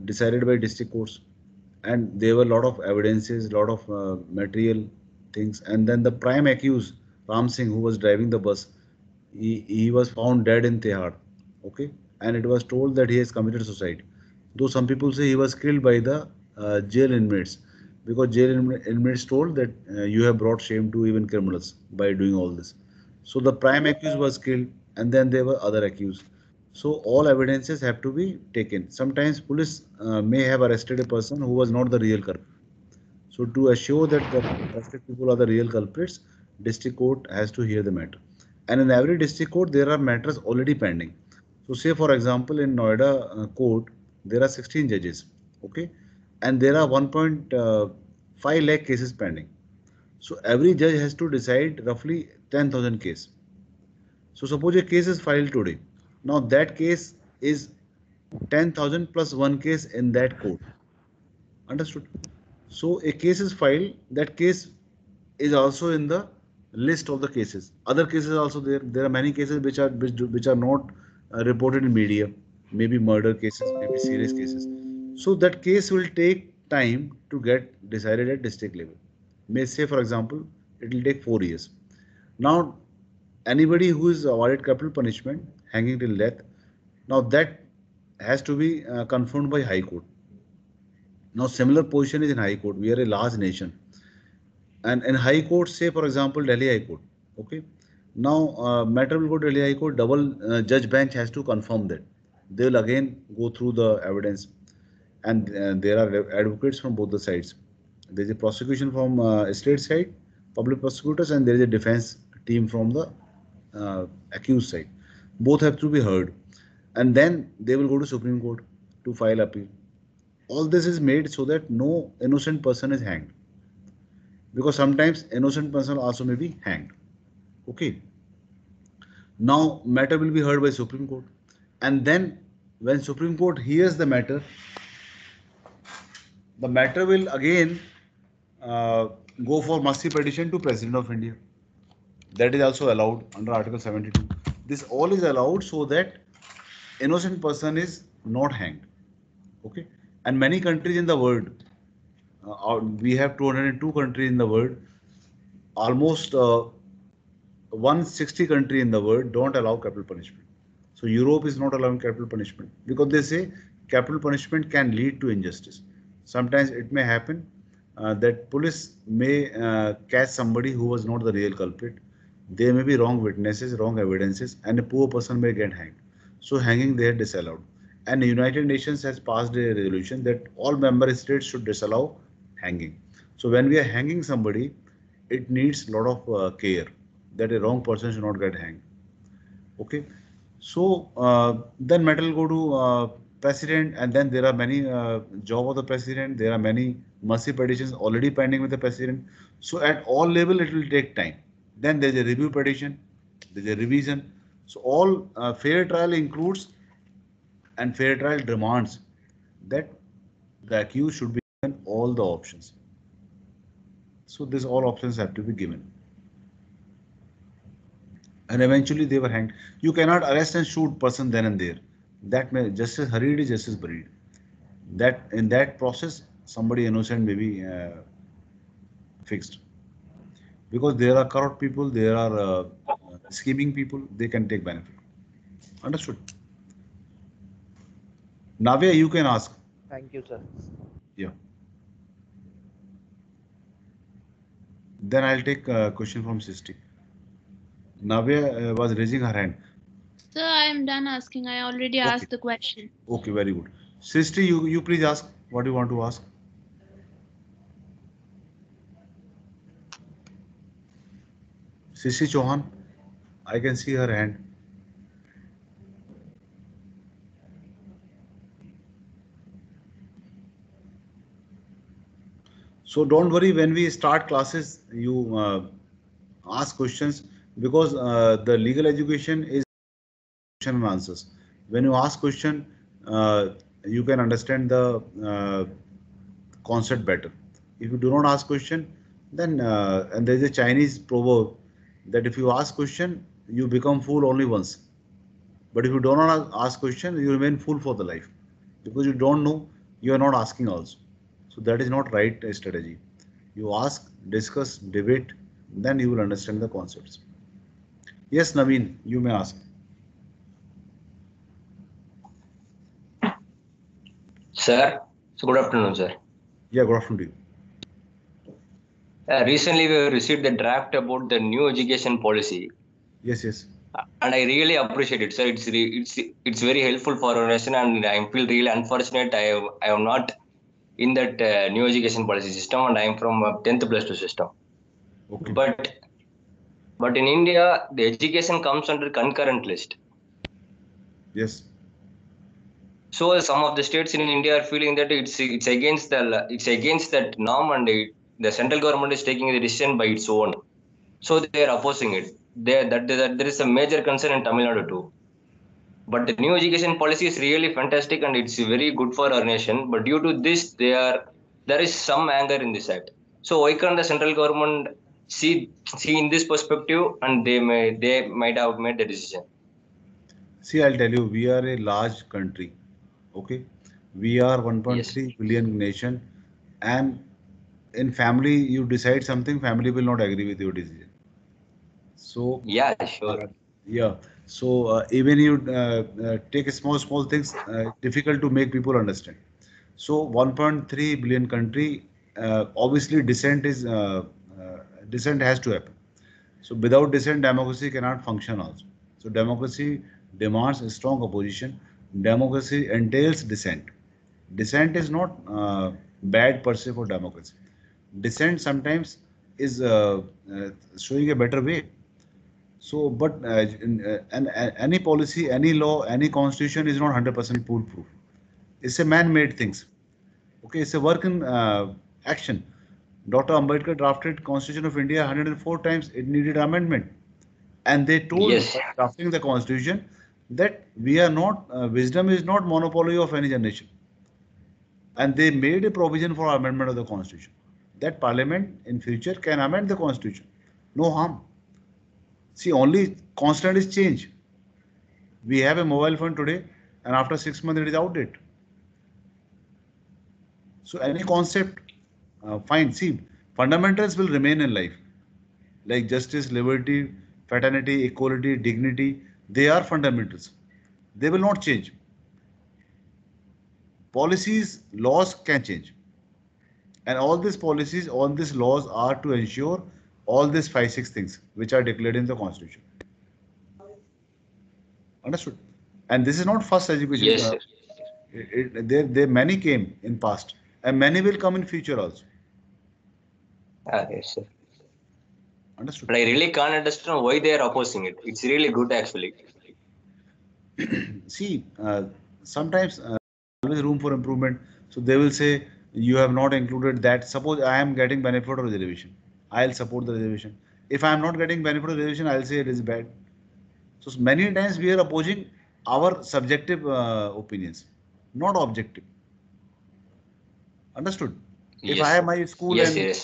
decided by district courts, and there were a lot of evidences, lot of material things, and then the prime accused, Ram Singh, who was driving the bus, he was found dead in Tihar, okay, and it was told that he has committed suicide. Though some people say he was killed by the jail inmates, because jail inmates told that you have brought shame to even criminals by doing all this. So the prime accused was killed, and then there were other accused. So all evidences have to be taken. Sometimes police may have arrested a person who was not the real culprit. So to assure that the arrested people are the real culprits, district court has to hear the matter. And in every district court, there are matters already pending. So say for example, in Noida court, there are 16 judges, okay, and there are 1.5 lakh cases pending. So every judge has to decide roughly 10,000 case. So suppose a case is filed today. Now that case is 10,000 plus one case in that court. Understood? So a case is filed, that case is also in the list of the cases. Other cases also there. There are many cases which are not reported in media, maybe murder cases, maybe serious cases. So that case will take time to get decided at district level. May say for example, it will take 4 years. Now anybody who is awarded capital punishment, hanging till death, now that has to be confirmed by High Court. Now similar position is in High Court. We are a large nation, and in High Court, say for example Delhi High Court, okay. Now matter will go to Delhi High Court. Double judge bench has to confirm that. They will again go through the evidence, and there are advocates from both the sides. There is a prosecution from state side, public prosecutors, and there is a defense team from the accused side. Both have to be heard, and then they will go to Supreme Court to file appeal. All this is made so that no innocent person is hanged, because sometimes innocent person also may be hanged. Okay. Now matter will be heard by Supreme Court, and then when Supreme Court hears the matter will again go for mercy petition to President of India. That is also allowed under Article 72. This all is allowed so that innocent person is not hanged. Okay. And many countries in the world, we have 202 countries in the world, almost 160 countries in the world don't allow capital punishment. So Europe is not allowing capital punishment because they say capital punishment can lead to injustice. Sometimes it may happen that police may catch somebody who was not the real culprit. There may be wrong witnesses, wrong evidences, and a poor person may get hanged. So hanging there disallowed. And the United Nations has passed a resolution that all member states should disallow hanging. So when we are hanging somebody, it needs a lot of care that a wrong person should not get hanged. Okay. So then matter will go to president, and then there are many job of the president. There are many mercy petitions already pending with the president. So at all level, it will take time. Then there's a review petition, there's a revision. So all fair trial includes, and fair trial demands that the accused should be given all the options. So these all options have to be given. And eventually they were hanged. You cannot arrest and shoot person then and there. That may justice hurried is justice buried. That in that process somebody innocent may be fixed. Because there are corrupt people, there are scheming people, they can take benefit. Understood? Navya, you can ask. Thank you, sir. Yeah. Then I'll take a question from Sisti. Navya was raising her hand. Sir, I am done asking. I already asked the question. Okay, very good. Sisti, you please ask what you want to ask. Sisti Chauhan, I can see her hand. So don't worry, when we start classes, you ask questions, because the legal education is question and answers. When you ask question, you can understand the concept better. If you do not ask question, then and there is a Chinese proverb that if you ask question, you become fool only once. But if you do not ask question, you remain fool for the life, because you don't know, you are not asking also. So that is not right strategy. You ask, discuss, debate, then you will understand the concepts. Yes, Naveen, you may ask. Sir, so good afternoon, sir. Yeah, good afternoon to you. Recently, we received the draft about the new education policy, Yes, yes. and I really appreciate it, sir. It's very helpful for our nation, and I feel really unfortunate. I am not in that new education policy system, and I am from 10th plus 2 system. Okay. But in India, the education comes under concurrent list. Yes. So some of the states in India are feeling that it's against that norm, and the central government is taking the decision by its own. So they are opposing it. There is a major concern in Tamil Nadu too. But the new education policy is really fantastic and it's very good for our nation. But due to this, there is some anger in this act. So why can't the central government see in this perspective, and they might have made the decision. See, I'll tell you, we are a large country. Okay, we are 1.3 billion nation, and in family you decide something, family will not agree with your decision. So yeah, sure. Yeah. So even you take a small things, difficult to make people understand. So 1.3 billion country, obviously dissent has to happen. So without dissent, democracy cannot function also. So democracy demands a strong opposition. Democracy entails dissent. Dissent is not bad per se for democracy. Dissent sometimes is showing a better way. So, but any policy, any law, any constitution is not 100% foolproof. It's a man-made things. Okay, it's a work in action. Dr. Ambedkar drafted Constitution of India 104 times. It needed amendment, and they told by drafting the Constitution that we are not wisdom is not monopoly of any generation, and they made a provision for amendment of the Constitution that Parliament in future can amend the Constitution. No harm. See, only constant is change. We have a mobile phone today, and after 6 months it is outdated. So any concept, fine. See, fundamentals will remain in life, like justice, liberty, fraternity, equality, dignity. They are fundamentals. They will not change. Policies, laws can change, and all these policies, all these laws are to ensure all these 5-6 things which are declared in the Constitution. Understood? And this is not first education. Yes, sir. There many came in past, and many will come in future also. Yes, sir. Understood? But I really can't understand why they are opposing it. It's really good, actually. See, sometimes always room for improvement. So they will say you have not included that. Suppose I am getting benefit of reservation, I'll support the reservation. If I am not getting benefit of reservation, I'll say it is bad. So many times we are opposing our subjective opinions, not objective. Understood? If I have my school and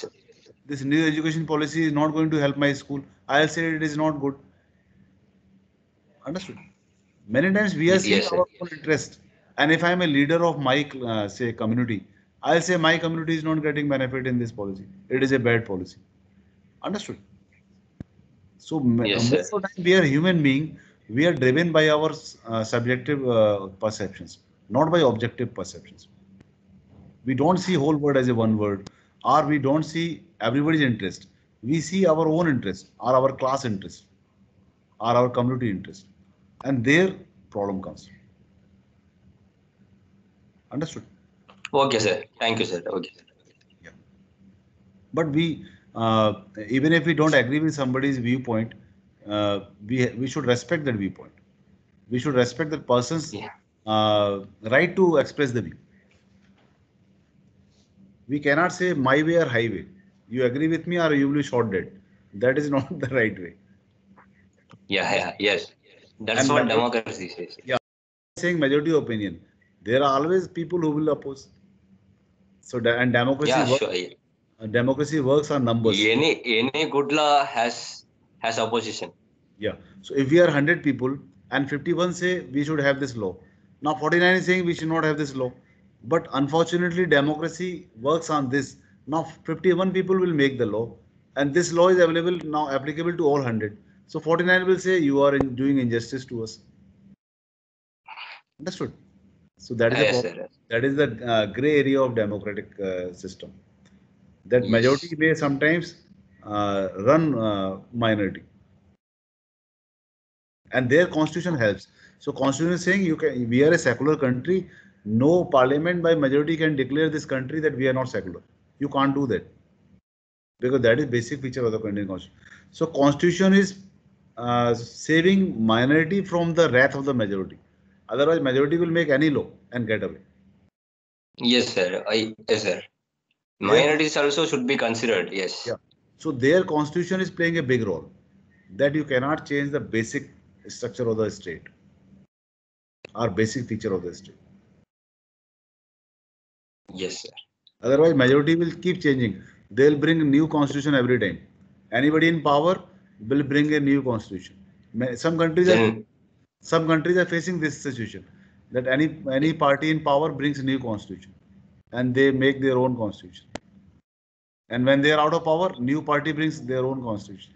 this new education policy is not going to help my school, I'll say it is not good. Understood? Many times we are seeing our own interest. And if I am a leader of my, say, community, I'll say my community is not getting benefit in this policy. It is a bad policy. Understood? So most of the time we are human being. We are driven by our subjective perceptions, not by objective perceptions. We don't see whole world as a one word, or we don't see everybody's interest. We see our own interest, or our class interest, or our community interest, and their problem comes. Understood? Okay, sir. Thank you, sir. Okay. Yeah. But we, even if we don't agree with somebody's viewpoint, we should respect that viewpoint. We should respect that person's right to express the view. We cannot say my way or highway. You agree with me or you will be shot dead. That is not the right way. Yes. That's what democracy says. Yeah, saying majority opinion. There are always people who will oppose. So and democracy democracy works on numbers. Any good law has opposition. Yeah. So if we are 100 people and 51 say we should have this law, now 49 is saying we should not have this law. But unfortunately, democracy works on this. Now 51 people will make the law, and this law is available now applicable to all 100. So 49 will say you are doing injustice to us. Understood? So that is the Yes, problem. sir. That is the gray area of democratic system. That Yes. majority may sometimes run minority, and their constitution helps. So constitution is saying you can. We are a secular country. No parliament by majority can declare this country that we are not secular. You can't do that because that is basic feature of the Indian constitution. So constitution is saving minority from the wrath of the majority. Otherwise, majority will make any law and get away. Yes, sir. Yes, sir. Their, Minorities also should be considered. Yes. yeah. So their constitution is playing a big role. That you cannot change the basic structure of the state or basic feature of the state. Yes, sir. Otherwise, majority will keep changing. They'll bring a new constitution every time. Anybody in power will bring a new constitution. Some countries are facing this situation that any party in power brings a new constitution and they make their own constitution. And when they are out of power, new party brings their own constitution.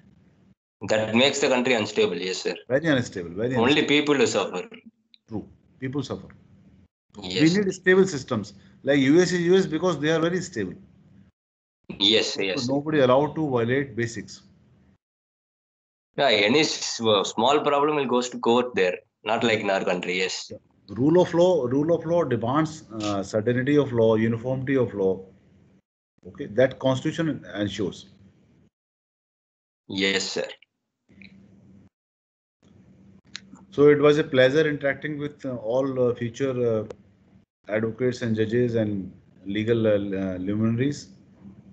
That makes the country unstable. Yes, sir. Very unstable. Very Only unstable. people will suffer. True. People suffer. Yes. We need stable systems. Like US is US because they are very stable. Yes, yes. Nobody allowed to violate basics. Yeah, any small problem will goes to court there. Not like in our country. Yes. Rule of law demands certainty of law, uniformity of law. Okay, that constitution ensures. Yes, sir. So it was a pleasure interacting with all future advocates and judges and legal luminaries.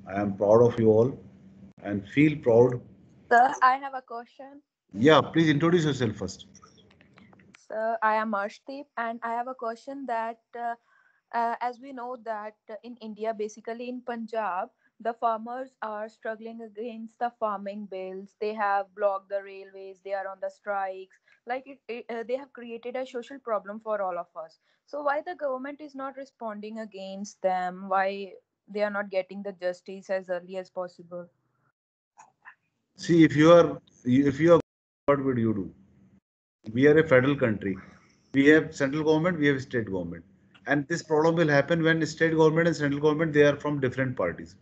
I am proud of you all and feel proud. Sir, I have a question. Yeah, please introduce yourself first. Sir, I am Arshdeep, and I have a question that as we know that in India, basically in Punjab, the farmers are struggling against the farming bills. They have blocked the railways. They are on the strikes. Like they have created a social problem for all of us. So why the government is not responding against them? Why they are not getting the justice as early as possible? See, if you are, what would you do? We are a federal country. We have central government, we have state government. And this problem will happen when state government and central government, they are from different parties.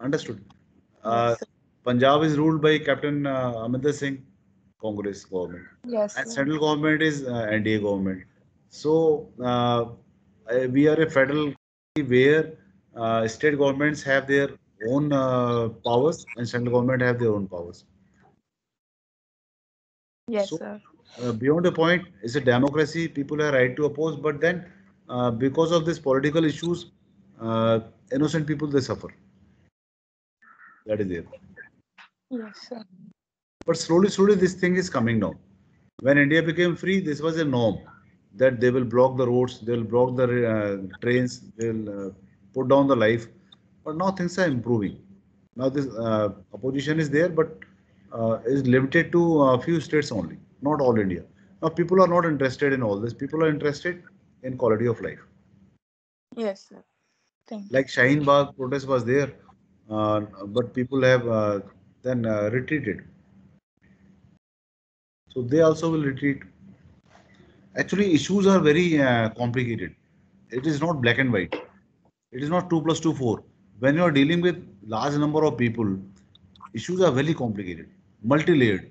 Understood? Yes, Punjab is ruled by Captain Amrinder Singh, Congress government. yes, And sir. central government is NDA government. So we are a federal country where state governments have their own powers and central government have their own powers. Yes, So sir. beyond a point, it's a democracy. People have right to oppose, but then because of these political issues, innocent people they suffer. That is there. Yes, sir. But slowly, this thing is coming down. When India became free, this was a norm that they will block the roads, they will block the trains, they will put down the life. But now things are improving. Now this opposition is there, but is limited to a few states only, not all India. Now people are not interested in all this. People are interested in quality of life. Yes, sir. Thank you. Like Shaheen Bagh protest was there, but people have then retreated. So they also will retreat. Actually, issues are very complicated. It is not black and white. It is not 2 plus 2 4. When you are dealing with large number of people, issues are very complicated, multi-layered.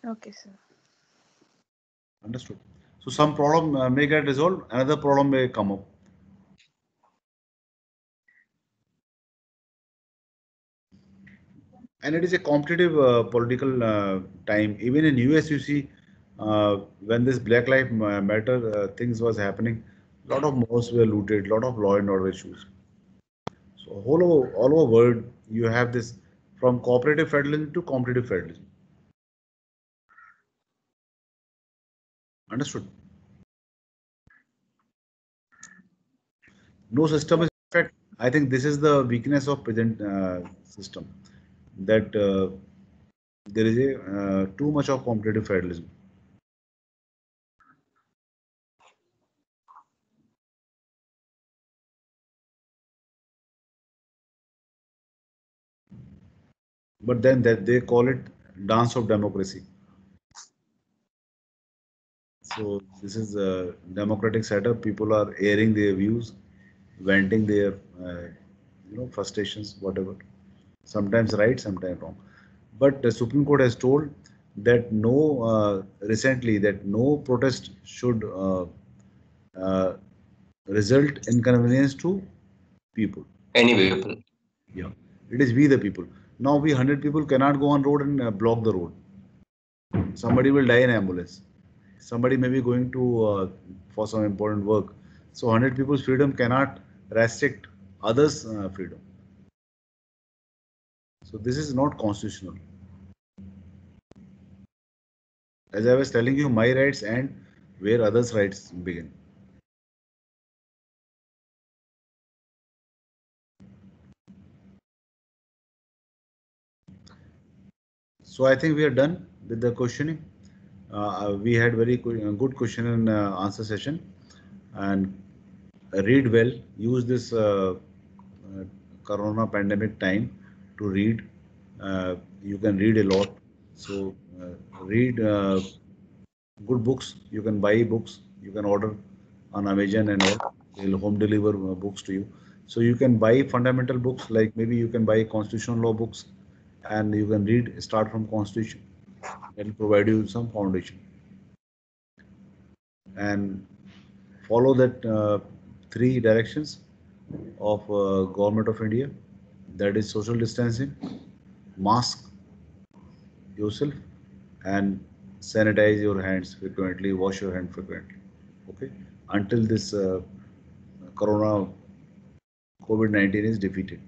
Okay, sir. Understood. So some problem may get resolved, another problem may come up. And it is a competitive political time. Even in US, you see, when this Black Lives Matter things was happening, a lot of malls were looted, a lot of law and order issues. So all over world, you have this from cooperative federalism to competitive federalism. Understood? No system is perfect. I think this is the weakness of present system, that there is a too much of competitive federalism. But then that they call it dance of democracy. So this is a democratic setup. People are airing their views, venting their frustrations, whatever. Sometimes right, sometimes wrong. But the Supreme Court has told that no recently that no protest should uh, result inconvenience to people. Any people. Yeah, it is we the people. Now we 100 people cannot go on road and block the road. Somebody will die in ambulance. Somebody may be going to for some important work. So 100 people's freedom cannot restrict others' freedom. So this is not constitutional. As I was telling you, my rights end where others' rights begin. So I think we are done with the questioning. We had very good question and answer session, and read well. Use this Corona pandemic time to read. You can read a lot. So read good books. You can buy books. You can order on Amazon and all. They'll home deliver books to you. So you can buy fundamental books, like maybe you can buy constitutional law books, and you can read start from constitution. That will provide you some foundation, and follow that three directions of government of India. That is social distancing, mask yourself, and sanitize your hands frequently, wash your hand frequently. Okay, until this corona COVID-19 is defeated,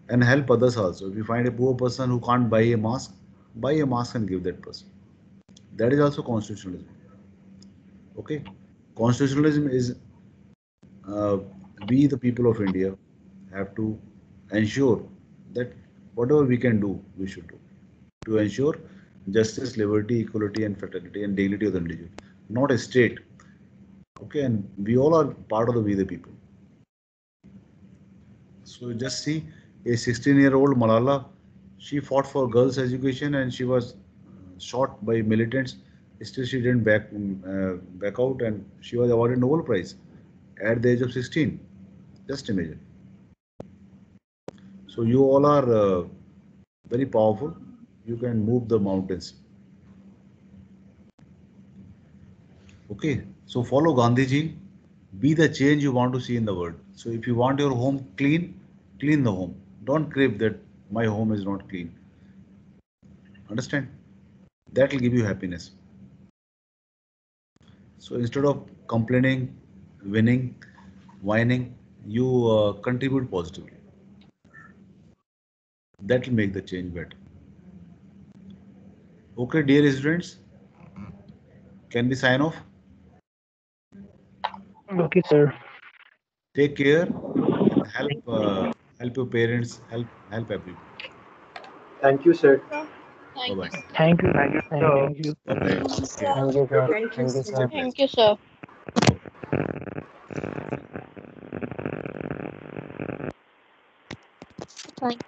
and help others also. If you find a poor person who can't buy a mask and give that person. That is also constitutionalism. Okay, constitutionalism is we, the people of India, have to ensure that whatever we can do, we should do to ensure justice, liberty, equality, and fraternity and dignity of the individual, not a state. Okay, and we all are part of the we the people. So just see a 16-year-old Malala, she fought for girls' education and she was shot by militants. Still, she didn't back out, and she was awarded Nobel Prize at the age of 16. Just imagine. So you all are very powerful. You can move the mountains. Okay. So follow Gandhiji. Be the change you want to see in the world. So if you want your home clean, clean the home. Don't crave that my home is not clean. Understand? That will give you happiness. So instead of complaining, winning, whining, you contribute positively. That will make the change better. Okay, dear students, can we sign off? Okay, sir. Take care and help your parents, help everyone. Thank you, sir. Bye bye. Thank you. Thank you. Bye bye. Thank you, sir. Thank you, sir. Thank you, sir. Thank you.